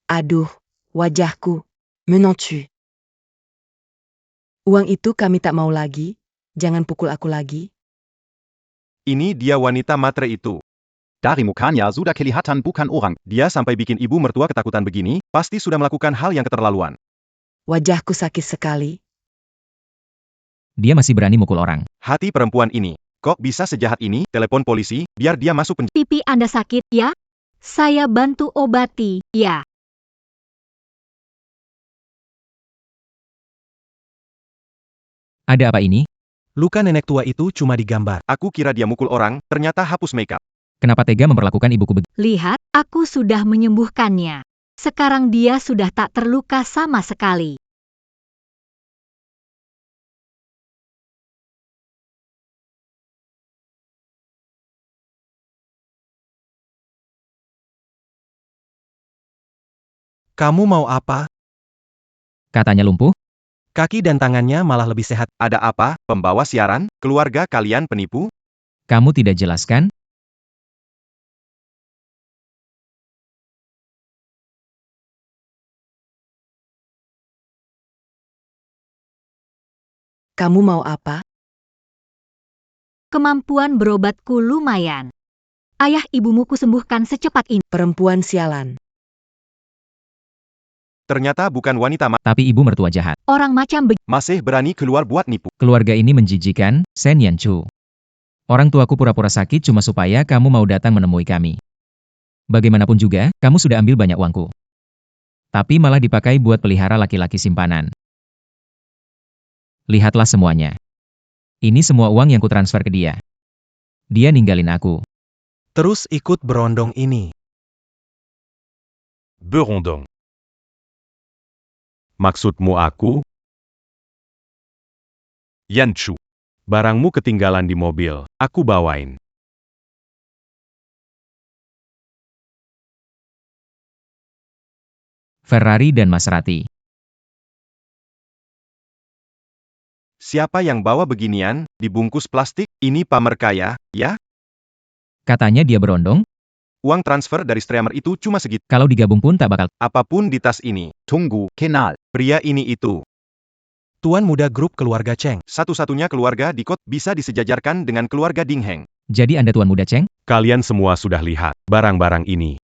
Aduh, wajahku. Menoncu. Uang itu kami tak mau lagi. Jangan pukul aku lagi. Ini dia wanita matre itu. Dari mukanya sudah kelihatan bukan orang. Dia sampai bikin ibu mertua ketakutan begini, pasti sudah melakukan hal yang keterlaluan. Wajahku sakit sekali. Dia masih berani mukul orang. Hati perempuan ini. Kok bisa sejahat ini? Telepon polisi, biar dia masuk penjara. Pipi Anda sakit, ya? Saya bantu obati, ya. Ada apa ini? Luka nenek tua itu cuma digambar. Aku kira dia mukul orang, ternyata hapus makeup. Kenapa tega memperlakukan ibuku begitu? Lihat, aku sudah menyembuhkannya. Sekarang dia sudah tak terluka sama sekali. Kamu mau apa? Katanya lumpuh? Kaki dan tangannya malah lebih sehat. Ada apa, pembawa siaran? Keluarga kalian penipu? Kamu tidak jelaskan? Kamu mau apa? Kemampuan berobatku lumayan. Ayah ibumu kusembuhkan secepat ini. Perempuan sialan. Ternyata bukan wanita Tapi ibu mertua jahat. Orang macam masih berani keluar buat nipu. Keluarga ini menjijikan, Shen Yanchu. Orang tuaku pura-pura sakit cuma supaya kamu mau datang menemui kami. Bagaimanapun juga, kamu sudah ambil banyak uangku. Tapi malah dipakai buat pelihara laki-laki simpanan. Lihatlah semuanya. Ini semua uang yang kutransfer ke dia. Dia ninggalin aku. Terus ikut berondong ini. Berondong. Maksudmu aku? Yanchu. Barangmu ketinggalan di mobil, aku bawain. Ferrari dan Maserati. Siapa yang bawa beginian, dibungkus plastik? Ini pamer kaya, ya? Katanya dia berondong, Uang transfer dari streamer itu cuma segitu. kalau digabung pun tak bakal. Apapun di tas ini. Tunggu, kenal. Pria ini itu. Tuan muda grup keluarga Cheng. Satu-satunya keluarga di Kot bisa disejajarkan dengan keluarga Ding Heng. Jadi Anda tuan muda Cheng? Kalian semua sudah lihat barang-barang ini.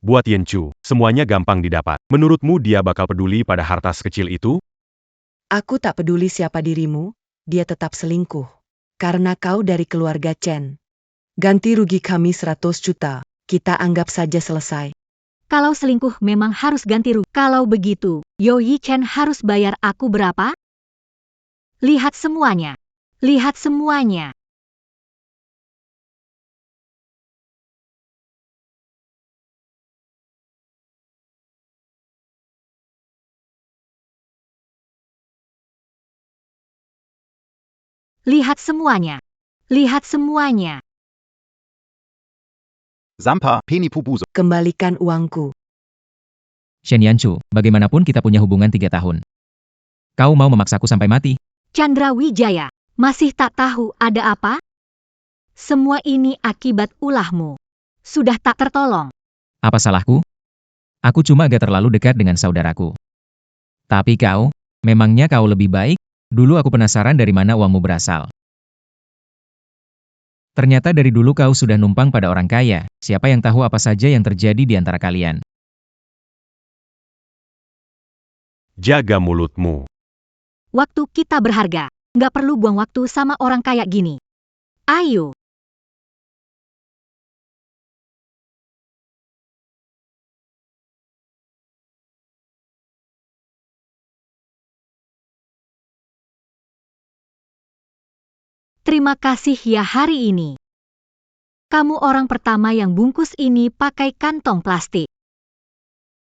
Buat Yanchu, semuanya gampang didapat. Menurutmu dia bakal peduli pada harta sekecil itu? Aku tak peduli siapa dirimu, dia tetap selingkuh. Karena kau dari keluarga Chen. Ganti rugi kami 100 juta. Kita anggap saja selesai. Kalau selingkuh memang harus ganti rugi. Kalau begitu, Yo Yi Chen harus bayar aku berapa? Lihat semuanya. Lihat semuanya. Lihat semuanya. Lihat semuanya. Sampa, Penipubuzo. Kembalikan uangku. Shen Yanchu, bagaimanapun kita punya hubungan 3 tahun. Kau mau memaksaku sampai mati? Chandra Wijaya, masih tak tahu ada apa? Semua ini akibat ulahmu. Sudah tak tertolong. Apa salahku? Aku cuma agak terlalu dekat dengan saudaraku. Tapi kau, memangnya kau lebih baik? Dulu aku penasaran dari mana uangmu berasal. Ternyata dari dulu kau sudah numpang pada orang kaya. Siapa yang tahu apa saja yang terjadi di antara kalian? Jaga mulutmu. Waktu kita berharga. Nggak perlu buang waktu sama orang kayak gini. Ayo. Terima kasih ya hari ini. Kamu orang pertama yang bungkus ini pakai kantong plastik.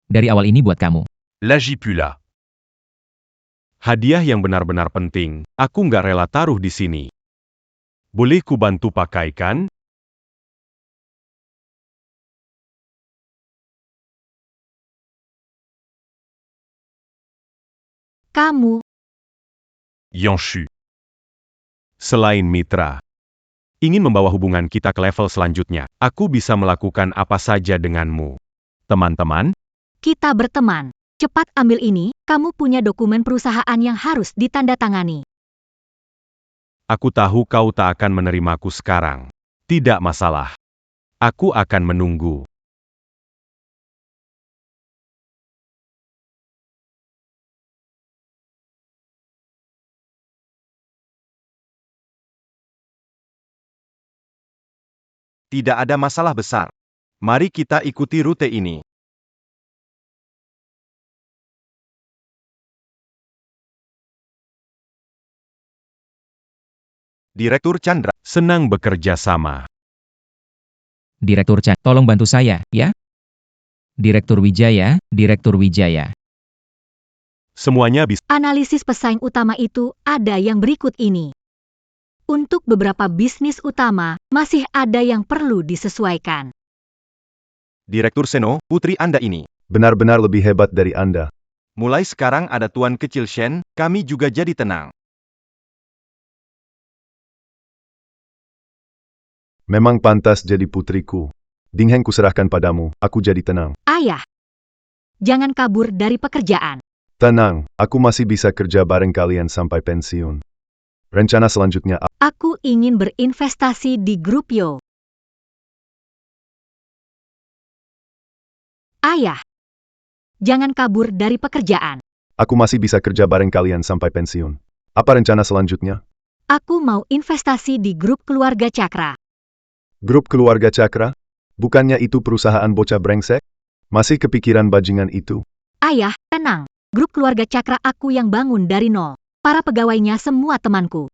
Dari awal ini buat kamu. Lagi pula. Hadiah yang benar-benar penting, aku nggak rela taruh di sini. Boleh ku bantu pakaikan? Kamu, Yanshu. Selain mitra, ingin membawa hubungan kita ke level selanjutnya, aku bisa melakukan apa saja denganmu. Teman-teman, kita berteman. Cepat ambil ini, kamu punya dokumen perusahaan yang harus ditandatangani. aku tahu kau tak akan menerimaku sekarang. Tidak masalah. Aku akan menunggu. Tidak ada masalah besar. Mari kita ikuti rute ini. Direktur Chandra, senang bekerja sama. Direktur Chan, tolong bantu saya, ya? Direktur Wijaya, Direktur Wijaya. Semuanya bisa. Analisis pesaing utama itu ada yang berikut ini. Untuk beberapa bisnis utama, masih ada yang perlu disesuaikan. Direktur Seno, putri Anda ini. Benar-benar lebih hebat dari Anda. Mulai sekarang ada Tuan Kecil Shen, kami juga jadi tenang. Memang pantas jadi putriku. Ding Heng kuserahkan padamu, aku jadi tenang. Ayah, jangan kabur dari pekerjaan. Tenang, aku masih bisa kerja bareng kalian sampai pensiun. Rencana selanjutnya Aku ingin berinvestasi di grup Yo. Ayah, jangan kabur dari pekerjaan. aku masih bisa kerja bareng kalian sampai pensiun. Apa rencana selanjutnya? Aku mau investasi di grup keluarga Cakra. Grup keluarga Cakra? Bukannya itu perusahaan bocah brengsek? Masih kepikiran bajingan itu? Ayah, tenang. Grup keluarga Cakra aku yang bangun dari nol. Para pegawainya semua temanku.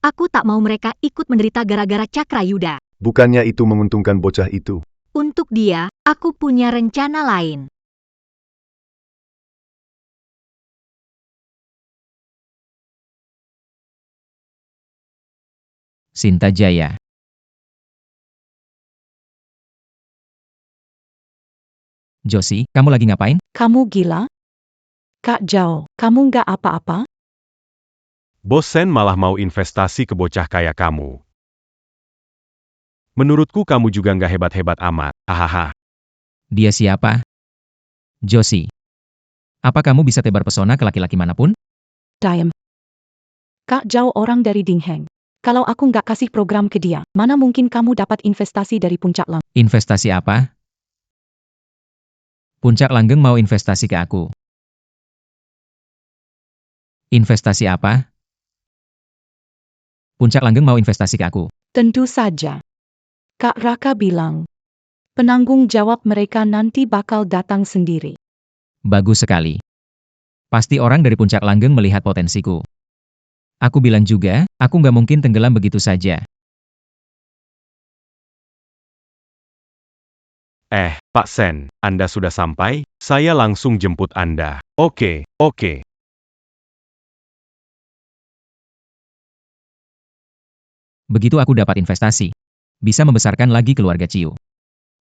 Aku tak mau mereka ikut menderita gara-gara Cakra Yuda. Bukannya itu menguntungkan bocah itu? Untuk dia, aku punya rencana lain. Sinta Jaya. Josie, kamu lagi ngapain? Kamu gila? Kak Zhao, kamu nggak apa-apa? Bos Sen malah mau investasi ke bocah kayak kamu. Menurutku kamu juga nggak hebat-hebat amat, hahaha. Dia siapa? Josie. Apa kamu bisa tebar pesona ke laki-laki manapun? Diam. Kak Zhao orang dari Dingheng. Kalau aku nggak kasih program ke dia, mana mungkin kamu dapat investasi dari Puncak Langgeng? Investasi apa? Puncak Langgeng mau investasi ke aku. Investasi apa? Puncak Langgeng mau investasi ke aku. Tentu saja. Kak Raka bilang, penanggung jawab mereka nanti bakal datang sendiri. Bagus sekali. Pasti orang dari Puncak Langgeng melihat potensiku. Aku bilang juga, aku nggak mungkin tenggelam begitu saja. Pak Sen, Anda sudah sampai? Saya langsung jemput Anda. Oke. Begitu aku dapat investasi. Bisa membesarkan lagi keluarga Ciu.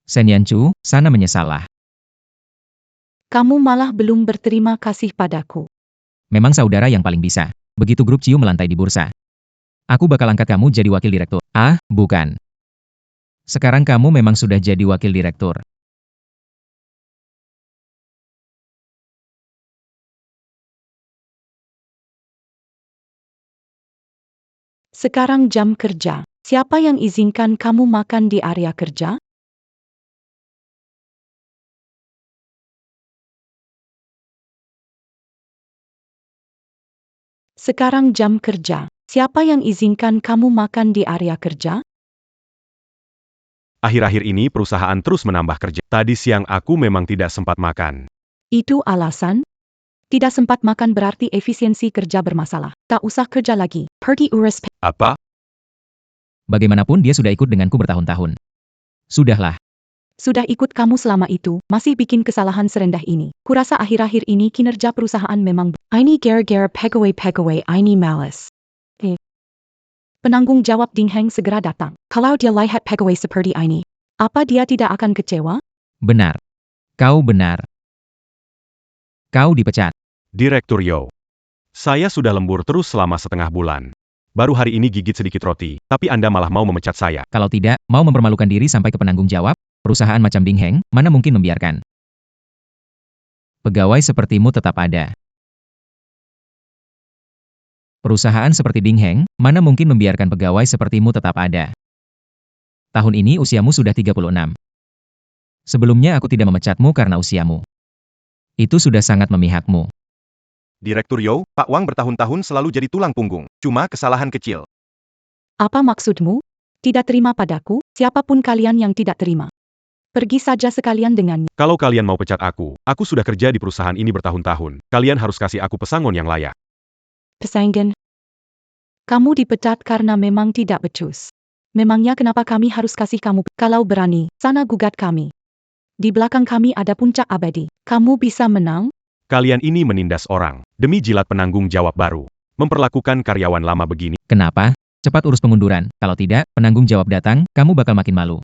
Sen Yanchu, sana menyesalah. Kamu malah belum berterima kasih padaku. Memang saudara yang paling bisa. Begitu grup Ciu melantai di bursa. Aku bakal angkat kamu jadi wakil direktur. Ah, bukan. Sekarang kamu memang sudah jadi wakil direktur. Sekarang jam kerja. Siapa yang izinkan kamu makan di area kerja? Sekarang jam kerja. Siapa yang izinkan kamu makan di area kerja? Akhir-akhir ini perusahaan terus menambah kerja. Tadi siang aku memang tidak sempat makan. Itu alasan? Tidak sempat makan berarti efisiensi kerja bermasalah. Tak usah kerja lagi. Pergi urus. Apa? Bagaimanapun dia sudah ikut denganku bertahun-tahun. Sudahlah. Sudah ikut kamu selama itu, masih bikin kesalahan serendah ini. Kurasa akhir-akhir ini kinerja perusahaan memang ini gara-gara pegawai ini malas. Penanggung jawab Dingheng segera datang. Kalau dia lihat pegawai seperti ini, apa dia tidak akan kecewa? Benar. Kau benar. Kau dipecat. Direktur Yo. Saya sudah lembur terus selama setengah bulan. Baru hari ini gigit sedikit roti, tapi Anda malah mau memecat saya. Kalau tidak, mau mempermalukan diri sampai ke penanggung jawab, perusahaan macam Dingheng, mana mungkin membiarkan. Pegawai sepertimu tetap ada. Perusahaan seperti Dingheng, mana mungkin membiarkan pegawai sepertimu tetap ada. Tahun ini usiamu sudah 36. Sebelumnya aku tidak memecatmu karena usiamu. Itu sudah sangat memihakmu. Direktur Yo, Pak Wang bertahun-tahun selalu jadi tulang punggung. Cuma kesalahan kecil. Apa maksudmu? Tidak terima padaku, siapapun kalian yang tidak terima. Pergi saja sekalian dengannya. Kalau kalian mau pecat aku sudah kerja di perusahaan ini bertahun-tahun. Kalian harus kasih aku pesangon yang layak. Pesaingin. Kamu dipecat karena memang tidak becus. Memangnya kenapa kami harus kasih kamu? Kalau berani, sana gugat kami. Di belakang kami ada puncak abadi. Kamu bisa menang? Kalian ini menindas orang, demi jilat penanggung jawab baru. Memperlakukan karyawan lama begini. Kenapa? Cepat urus pengunduran. Kalau tidak, penanggung jawab datang, kamu bakal makin malu.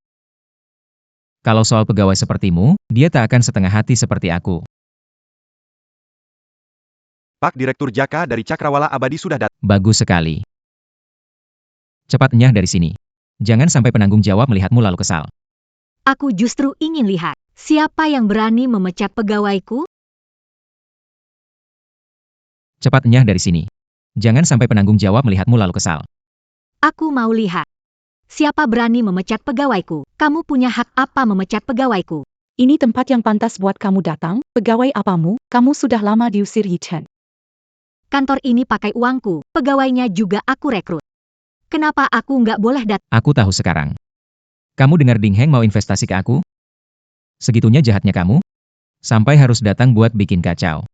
Kalau soal pegawai sepertimu, dia tak akan setengah hati seperti aku. Pak Direktur Jaka dari Cakrawala Abadi sudah datang. Bagus sekali. Cepat enyah dari sini. Jangan sampai penanggung jawab melihatmu lalu kesal. Aku justru ingin lihat siapa yang berani memecat pegawaiku. Cepat enyah dari sini. Jangan sampai penanggung jawab melihatmu lalu kesal. Aku mau lihat. Siapa berani memecat pegawaiku? Kamu punya hak apa memecat pegawaiku? Ini tempat yang pantas buat kamu datang, pegawai apamu, kamu sudah lama diusir Yichen. Kantor ini pakai uangku, pegawainya juga aku rekrut. Kenapa aku nggak boleh datang? Aku tahu sekarang. Kamu dengar Ding Heng mau investasi ke aku? Segitunya jahatnya kamu? Sampai harus datang buat bikin kacau.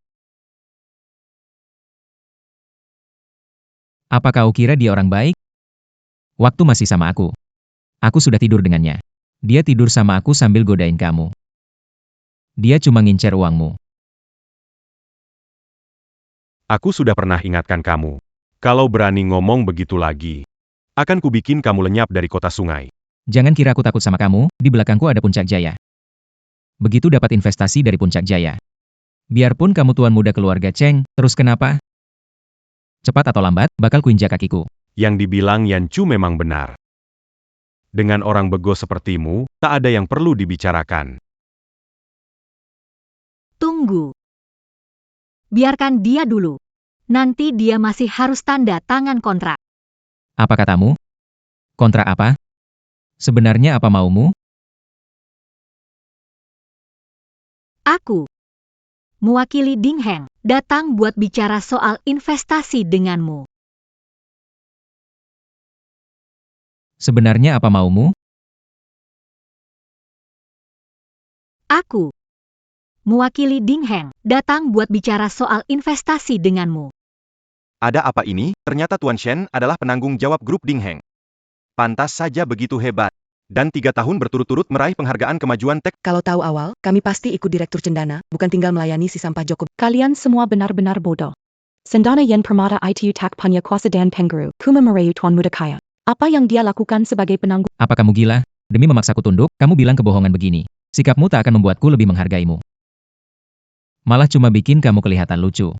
Apa kau kira dia orang baik? Waktu masih sama aku sudah tidur dengannya. Dia tidur sama aku sambil godain kamu. Dia cuma ngincer uangmu. Aku sudah pernah ingatkan kamu. Kalau berani ngomong begitu lagi, akan kubikin kamu lenyap dari kota sungai. Jangan kira aku takut sama kamu, di belakangku ada Puncak Jaya. Begitu dapat investasi dari Puncak Jaya. Biarpun kamu tuan muda keluarga Cheng, terus kenapa? Cepat atau lambat, bakal kuinjak kakiku. Yang dibilang Yan Chu memang benar. Dengan orang bego sepertimu, tak ada yang perlu dibicarakan. Tunggu. Biarkan dia dulu. Nanti dia masih harus tanda tangan kontrak. Apa katamu? Kontrak apa? Sebenarnya apa maumu? Aku, mewakili Ding Heng, datang buat bicara soal investasi denganmu. Sebenarnya apa maumu? Aku, mewakili Ding Heng, datang buat bicara soal investasi denganmu. Ada apa ini? Ternyata Tuan Shen adalah penanggung jawab grup Ding Heng. Pantas saja begitu hebat. Dan 3 tahun berturut-turut meraih penghargaan kemajuan tek. Kalau tahu awal, kami pasti ikut Direktur Cendana, bukan tinggal melayani si sampah Joko. Kalian semua benar-benar bodoh. Sendana Yen Permata ITU Tak Punya Kuasa Dan Pengguru, Kuma Merayu Tuan Muda Kaya. Apa yang dia lakukan sebagai penanggung? Apa kamu gila? Demi memaksaku tunduk, kamu bilang kebohongan begini. Sikapmu tak akan membuatku lebih menghargaimu. Malah cuma bikin kamu kelihatan lucu.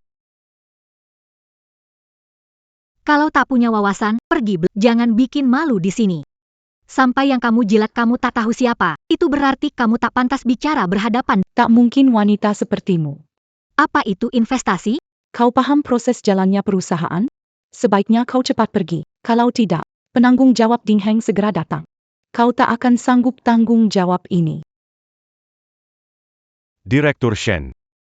Kalau tak punya wawasan, pergi. Jangan bikin malu di sini. Sampai yang kamu jilat kamu tak tahu siapa, itu berarti kamu tak pantas bicara berhadapan. Tak mungkin wanita sepertimu. Apa itu investasi? Kau paham proses jalannya perusahaan? Sebaiknya kau cepat pergi. Kalau tidak, penanggung jawab Ding Heng segera datang. Kau tak akan sanggup tanggung jawab ini. Direktur Shen.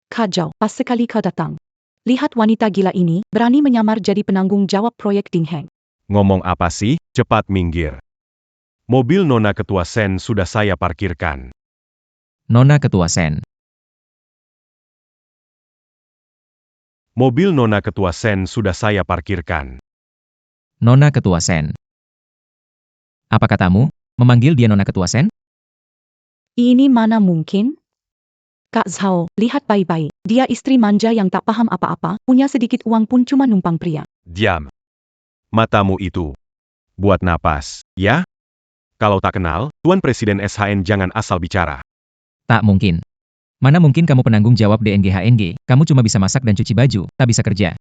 Kacau, pas sekali kau datang. Lihat wanita gila ini, berani menyamar jadi penanggung jawab proyek Ding Heng. Ngomong apa sih? Cepat minggir. Mobil Nona Ketua Sen sudah saya parkirkan. Nona Ketua Sen. Mobil Nona Ketua Sen sudah saya parkirkan. Nona Ketua Sen. Apa katamu? Memanggil dia Nona Ketua Sen? Ini mana mungkin? Kak Zhao, lihat baik-baik. Dia istri manja yang tak paham apa-apa, punya sedikit uang pun cuma numpang pria. Diam. Matamu itu. Buat napas, ya? Kalau tak kenal, Tuan Presiden SHN jangan asal bicara. Tak mungkin. Mana mungkin kamu penanggung jawab DNG-HNG, kamu cuma bisa masak dan cuci baju, tak bisa kerja.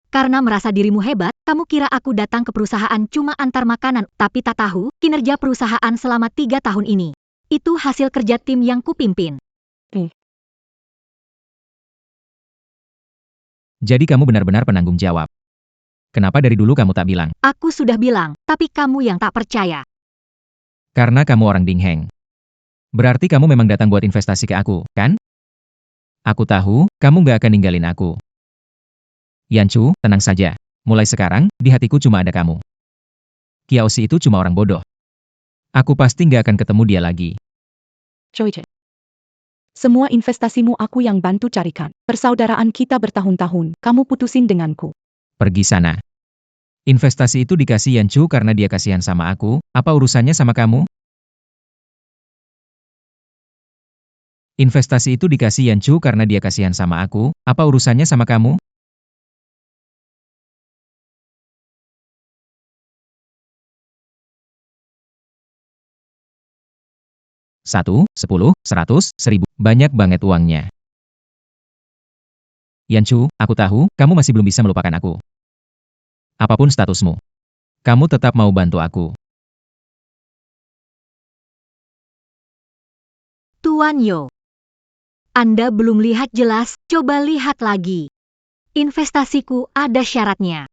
Karena merasa dirimu hebat, kamu kira aku datang ke perusahaan cuma antar makanan, tapi tak tahu kinerja perusahaan selama 3 tahun ini. Itu hasil kerja tim yang kupimpin. Jadi kamu benar-benar penanggung jawab. Kenapa dari dulu kamu tak bilang? Aku sudah bilang, tapi kamu yang tak percaya. Karena kamu orang Ding Heng. Berarti kamu memang datang buat investasi ke aku, kan? Aku tahu, kamu gak akan ninggalin aku. Yan Chu, tenang saja. Mulai sekarang, di hatiku cuma ada kamu. Kiaosi itu cuma orang bodoh. Aku pasti gak akan ketemu dia lagi. Coy. Semua investasimu aku yang bantu carikan. Persaudaraan kita bertahun-tahun, kamu putusin denganku. Pergi sana. Investasi itu dikasih Yan Chu karena dia kasihan sama aku, apa urusannya sama kamu? Investasi itu dikasih Yan Chu karena dia kasihan sama aku, apa urusannya sama kamu? Satu, 10, 100, 1000, banyak banget uangnya. Yan Chu, aku tahu, kamu masih belum bisa melupakan aku. Apapun statusmu, kamu tetap mau bantu aku. Tuan Yo, Anda belum lihat jelas, coba lihat lagi. Investasiku ada syaratnya.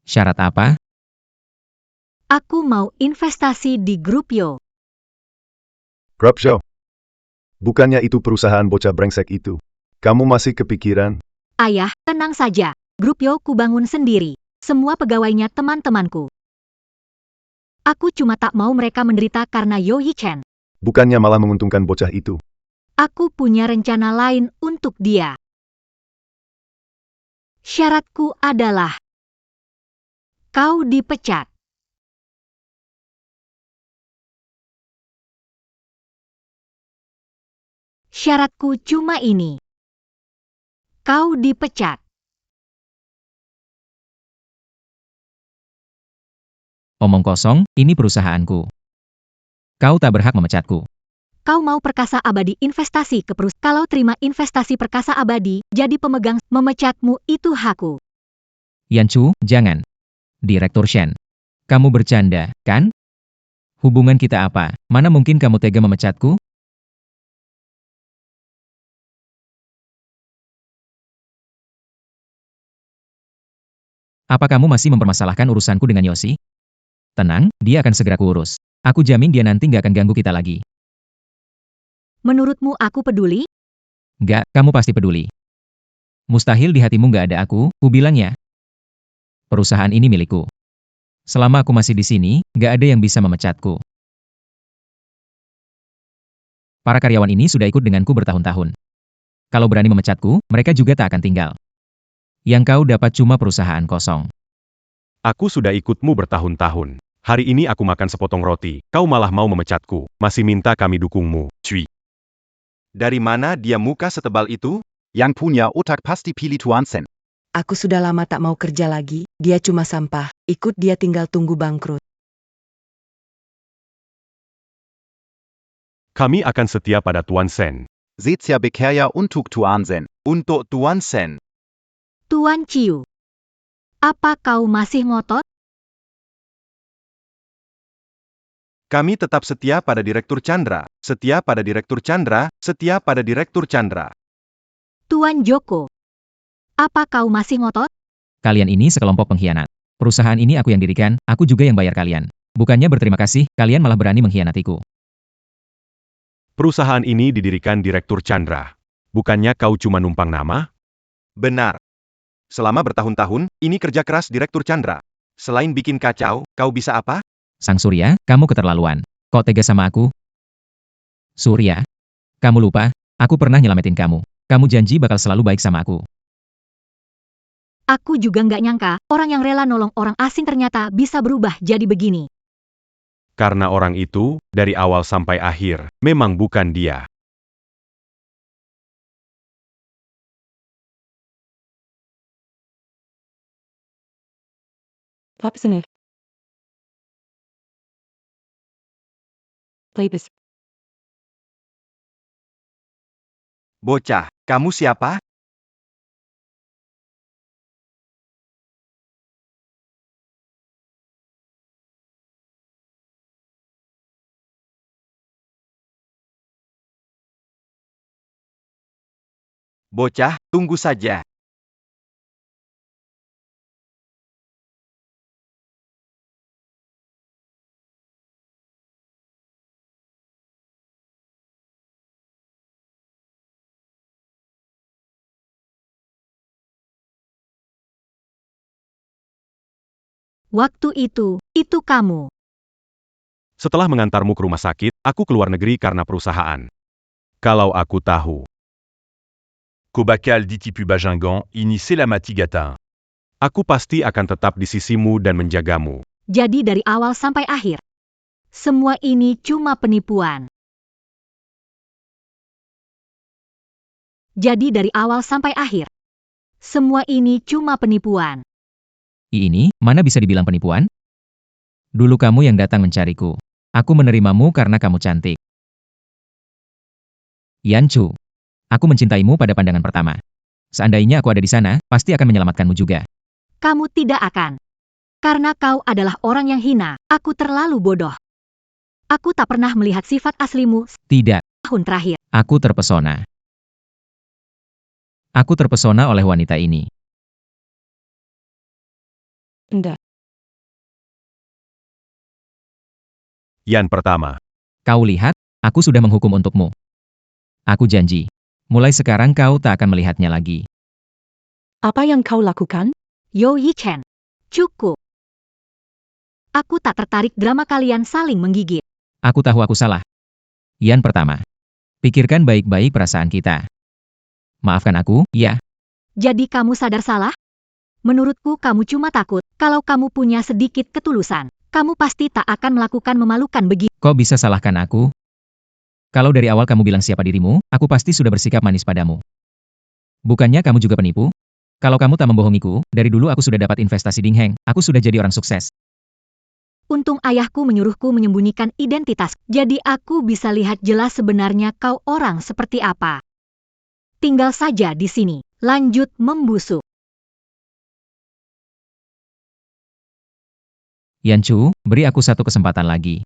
Syarat apa? Aku mau investasi di grup Yo. Grup Show. Bukannya itu perusahaan bocah brengsek itu. Kamu masih kepikiran? Ayah, tenang saja. Grup Yo kubangun sendiri. Semua pegawainya teman-temanku. Aku cuma tak mau mereka menderita karena Yo Yi-chen. Bukannya malah menguntungkan bocah itu. Aku punya rencana lain untuk dia. Syaratku adalah kau dipecat. Syaratku cuma ini. Kau dipecat. Omong kosong, ini perusahaanku. Kau tak berhak memecatku. Kau mau Perkasa Abadi investasi ke perusahaan. Kalau terima investasi Perkasa Abadi, jadi pemegang, memecatmu itu hakku. Yanchu, jangan. Direktur Shen. Kamu bercanda, kan? Hubungan kita apa? Mana mungkin kamu tega memecatku? Apa kamu masih mempermasalahkan urusanku dengan Yoshi? Tenang, dia akan segera kuurus. Aku jamin dia nanti nggak akan ganggu kita lagi. Menurutmu aku peduli? Nggak, kamu pasti peduli. Mustahil di hatimu nggak ada aku, ku bilang ya. Perusahaan ini milikku. Selama aku masih di sini, nggak ada yang bisa memecatku. Para karyawan ini sudah ikut denganku bertahun-tahun. Kalau berani memecatku, mereka juga tak akan tinggal. Yang kau dapat cuma perusahaan kosong. Aku sudah ikutmu bertahun-tahun. Hari ini aku makan sepotong roti, kau malah mau memecatku, masih minta kami dukungmu, cuy. Dari mana dia muka setebal itu? Yang punya otak pasti pilih Tuan Sen. Aku sudah lama tak mau kerja lagi, dia cuma sampah, ikut dia tinggal tunggu bangkrut. Kami akan setia pada Tuan Sen. Sehr bekerja untuk Tuan Sen. Untuk Tuan Sen. Tuan Ciu. Apa kau masih ngotot? Kami tetap setia pada Direktur Chandra, setia pada Direktur Chandra, setia pada Direktur Chandra. Tuan Joko. Apa kau masih ngotot? Kalian ini sekelompok pengkhianat. Perusahaan ini aku yang dirikan, aku juga yang bayar kalian. Bukannya berterima kasih, kalian malah berani mengkhianatiku. Perusahaan ini didirikan Direktur Chandra. Bukannya kau cuma numpang nama? Benar. Selama bertahun-tahun, ini kerja keras Direktur Chandra. Selain bikin kacau, kau bisa apa? Sang Surya, kamu keterlaluan. Kok tega sama aku? Surya, kamu lupa, aku pernah nyelamatin kamu. Kamu janji bakal selalu baik sama aku. Aku juga nggak nyangka, orang yang rela nolong orang asing ternyata bisa berubah jadi begini. Karena orang itu, dari awal sampai akhir, memang bukan dia. Pop sniff. Play this. Bocah, kamu siapa? Bocah, tunggu saja. Waktu itu kamu. Setelah mengantarmu ke rumah sakit, aku keluar negeri karena perusahaan. Kalau aku tahu. Kobakal Ditipu Bajangan, ini Selamati Gata. Aku pasti akan tetap di sisimu dan menjagamu. Jadi dari awal sampai akhir. Semua ini cuma penipuan. Jadi dari awal sampai akhir. Semua ini cuma penipuan. Ini, mana bisa dibilang penipuan? Dulu kamu yang datang mencariku. Aku menerimamu karena kamu cantik. Yanchu, aku mencintaimu pada pandangan pertama. Seandainya aku ada di sana, pasti akan menyelamatkanmu juga. Kamu tidak akan. Karena kau adalah orang yang hina, aku terlalu bodoh. Aku tak pernah melihat sifat aslimu Tidak, tahun terakhir. aku terpesona. Aku terpesona oleh wanita ini. Enggak. Yang pertama. Kau lihat, aku sudah menghukum untukmu. Aku janji. Mulai sekarang kau tak akan melihatnya lagi. Apa yang kau lakukan? Yo Yi-chen, cukup. Aku tak tertarik drama kalian saling menggigit. Aku tahu aku salah. Yan pertama. Pikirkan baik-baik perasaan kita. Maafkan aku, ya. Jadi kamu sadar salah? Menurutku kamu cuma takut. Kalau kamu punya sedikit ketulusan, kamu pasti tak akan melakukan memalukan begitu. Kok bisa salahkan aku? Kalau dari awal kamu bilang siapa dirimu, aku pasti sudah bersikap manis padamu. Bukannya kamu juga penipu? Kalau kamu tak membohongiku, dari dulu aku sudah dapat investasi Dingheng, aku sudah jadi orang sukses. Untung ayahku menyuruhku menyembunyikan identitas, jadi aku bisa lihat jelas sebenarnya kau orang seperti apa. Tinggal saja di sini, lanjut membusuk. Yanchu, beri aku satu kesempatan lagi.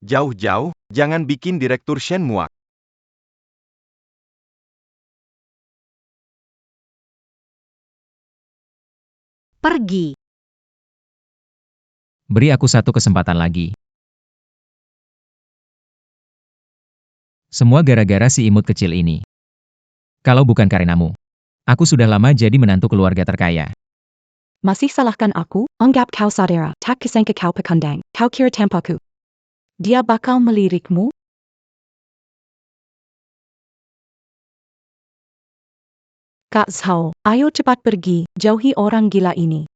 Jauh-jauh, jangan bikin Direktur Shen muak. Pergi. Beri aku satu kesempatan lagi. Semua gara-gara si imut kecil ini. Kalau bukan karenamu, aku sudah lama jadi menantu keluarga terkaya. Masih salahkan aku? Anggap kau saudara, tak kesangka kau pekandang. Kau kira tampaku. Dia bakal melirikmu? Kak Zhao, ayo cepat pergi, jauhi orang gila ini.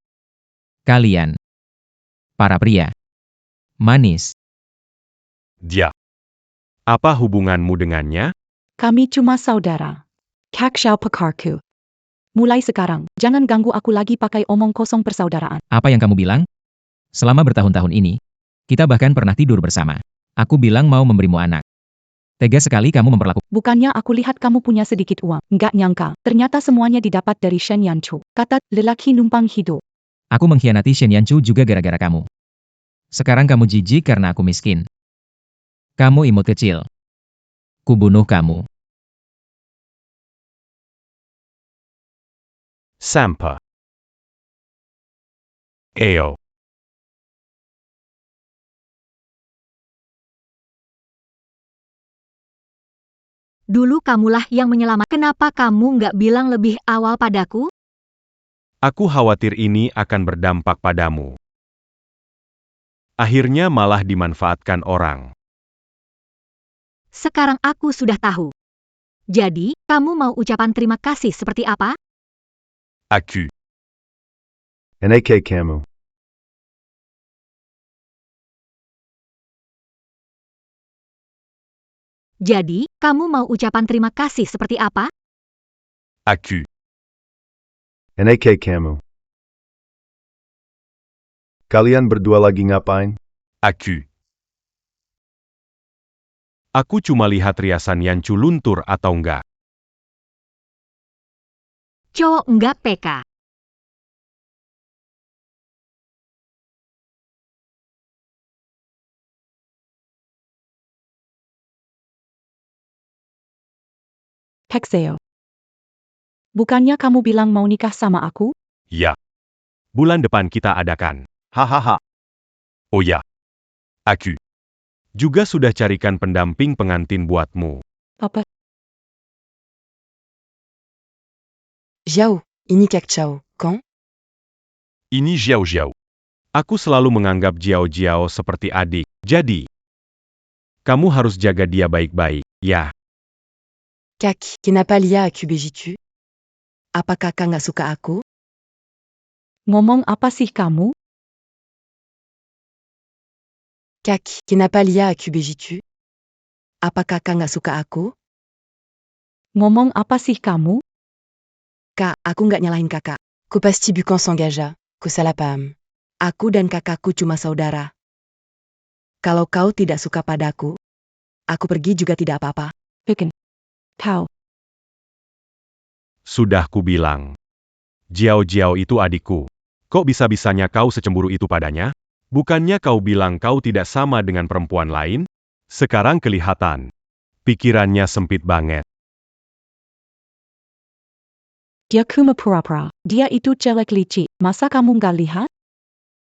Kalian, para pria, manis. Dia. Apa hubunganmu dengannya? Kami cuma saudara. Kak Xiao pekarku. Mulai sekarang, jangan ganggu aku lagi pakai omong kosong persaudaraan. Apa yang kamu bilang? Selama bertahun-tahun ini, kita bahkan pernah tidur bersama. Aku bilang mau memberimu anak. Tega sekali kamu memperlakukan. Bukannya aku lihat kamu punya sedikit uang. Nggak nyangka, ternyata semuanya didapat dari Shen Yanchu. Kata lelaki numpang hidup. Aku mengkhianati Shen Yanchu juga gara-gara kamu. Sekarang kamu jijik karena aku miskin. Kamu imut kecil. Kubunuh kamu. Sampa. Eo. Dulu kamulah yang menyelamatkan. Kenapa kamu nggak bilang lebih awal padaku? Aku khawatir ini akan berdampak padamu. Akhirnya malah dimanfaatkan orang. Sekarang aku sudah tahu. Jadi, kamu mau ucapan terima kasih seperti apa? Aku. Nak kamu. Jadi, kamu mau ucapan terima kasih seperti apa? Aku. Nak kamu. Kalian berdua lagi ngapain? Aku. Aku cuma lihat riasan Yanchu luntur atau enggak. Cowok enggak PK. Pekseo. Bukannya kamu bilang mau nikah sama aku? Ya. Bulan depan kita adakan. Hahaha. Oh ya. Aku. Juga sudah carikan pendamping pengantin buatmu. Apa? Xiao, ini Kak Xiao, kan? Ini Xiao Xiao. Aku selalu menganggap Jiao Jiao seperti adik. Jadi, kamu harus jaga dia baik-baik, ya. Kak, kenapa lia aku begitu? Apa kakak nggak suka aku? Ngomong apa sih kamu? Kak, kenapa lia aku begitu? Apa kakak nggak suka aku? Ngomong apa sih kamu? Kak, aku nggak nyalahin kakak. Ku pasti bukan s'engagea, ku salah paham. Aku dan kakakku cuma saudara. Kalau kau tidak suka padaku, aku pergi juga tidak apa-apa. Bikin. Kau. Sudah kubilang. Jiao Jiao itu adikku. Kok bisa-bisanya kau secemburu itu padanya? Bukannya kau bilang kau tidak sama dengan perempuan lain? Sekarang kelihatan. Pikirannya sempit banget. Dia cuma pura-pura. Dia itu jelek licik. Masa kamu nggak lihat?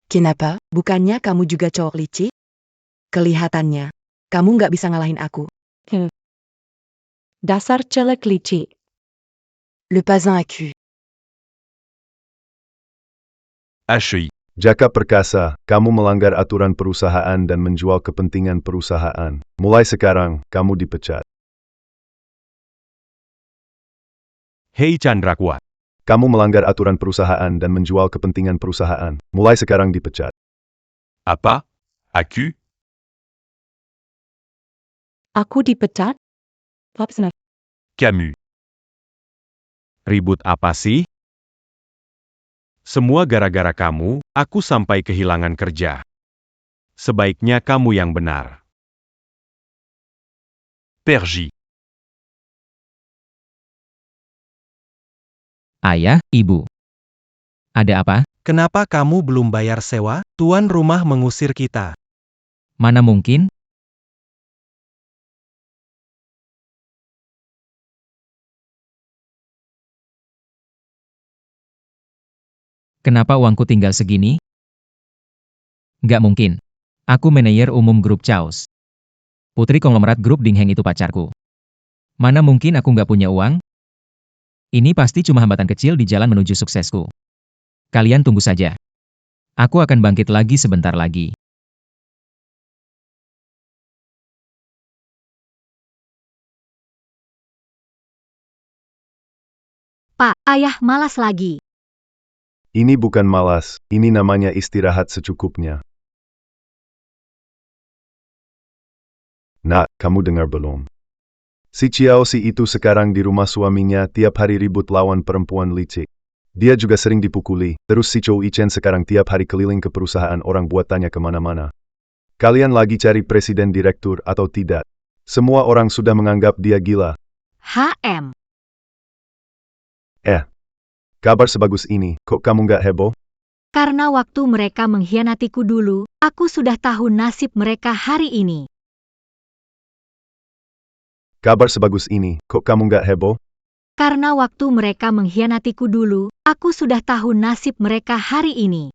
Kenapa? Bukannya kamu juga cowok licik? Kelihatannya, kamu nggak bisa ngalahin aku. Dasar jelek licik. Le pas un AQ. HEI. Jaka Perkasa, kamu melanggar aturan perusahaan dan menjual kepentingan perusahaan. Mulai sekarang, kamu dipecat. Hei Chandra Kuat. Kamu melanggar aturan perusahaan dan menjual kepentingan perusahaan. Mulai sekarang dipecat. Apa? Aku? Aku dipecat? Camus. Ribut apa sih? Semua gara-gara kamu, aku sampai kehilangan kerja. Sebaiknya kamu yang benar. Pergi. Ayah, Ibu. Ada apa? Kenapa kamu belum bayar sewa? Tuan rumah mengusir kita. Mana mungkin? Kenapa uangku tinggal segini? Nggak mungkin. Aku manajer umum grup Chaos. Putri konglomerat grup Dingheng itu pacarku. Mana mungkin aku nggak punya uang? Ini pasti cuma hambatan kecil di jalan menuju suksesku. Kalian tunggu saja. Aku akan bangkit lagi sebentar lagi. Pak, ayah malas lagi. Ini bukan malas, ini namanya istirahat secukupnya. Nak, kamu dengar belum? Si Ciaosi itu sekarang di rumah suaminya tiap hari ribut lawan perempuan licik. Dia juga sering dipukuli, terus si Chou Ichen sekarang tiap hari keliling ke perusahaan orang buat tanya kemana-mana. Kalian lagi cari presiden direktur atau tidak? Semua orang sudah menganggap dia gila. HM. Kabar sebagus ini, kok kamu nggak heboh? Karena waktu mereka mengkhianatiku dulu, aku sudah tahu nasib mereka hari ini. Kabar sebagus ini, kok kamu nggak heboh? Karena waktu mereka mengkhianatiku dulu, aku sudah tahu nasib mereka hari ini.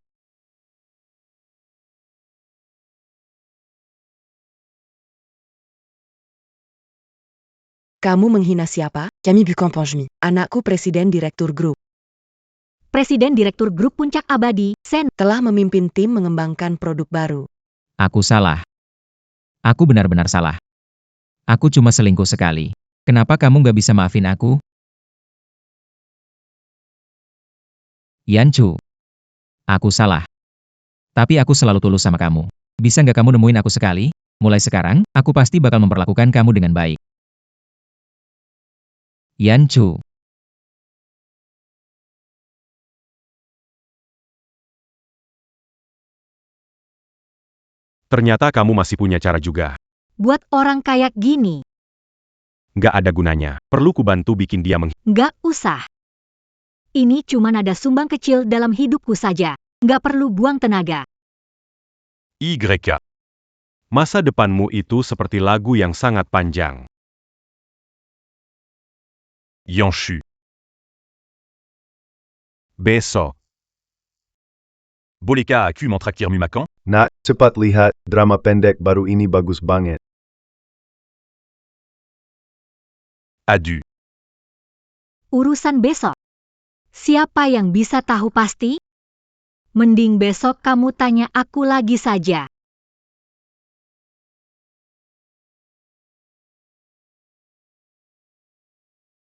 Kamu menghina siapa? Camille Bucampanjmi, anakku presiden direktur grup. Presiden Direktur Grup Puncak Abadi, Sen, Telah memimpin tim mengembangkan produk baru. Aku salah. Aku benar-benar salah. Aku cuma selingkuh sekali. Kenapa kamu nggak bisa maafin aku? Yanchu. Aku salah. Tapi aku selalu tulus sama kamu. Bisa nggak kamu nemuin aku sekali? Mulai sekarang, aku pasti bakal memperlakukan kamu dengan baik. Yanchu. Ternyata kamu masih punya cara juga. buat orang kayak gini, Nggak ada gunanya. Perlu kubantu bikin dia nggak usah. Ini cuma nada sumbang kecil dalam hidupku saja. Nggak perlu buang tenaga. YK. Masa depanmu itu seperti lagu yang sangat panjang. Yanshu. Besok. Bolehkah aku mentraktirmu makan? Nak, cepat lihat, drama pendek baru ini bagus banget. Adu. Urusan besok. Siapa yang bisa tahu pasti? Mending besok kamu tanya aku lagi saja.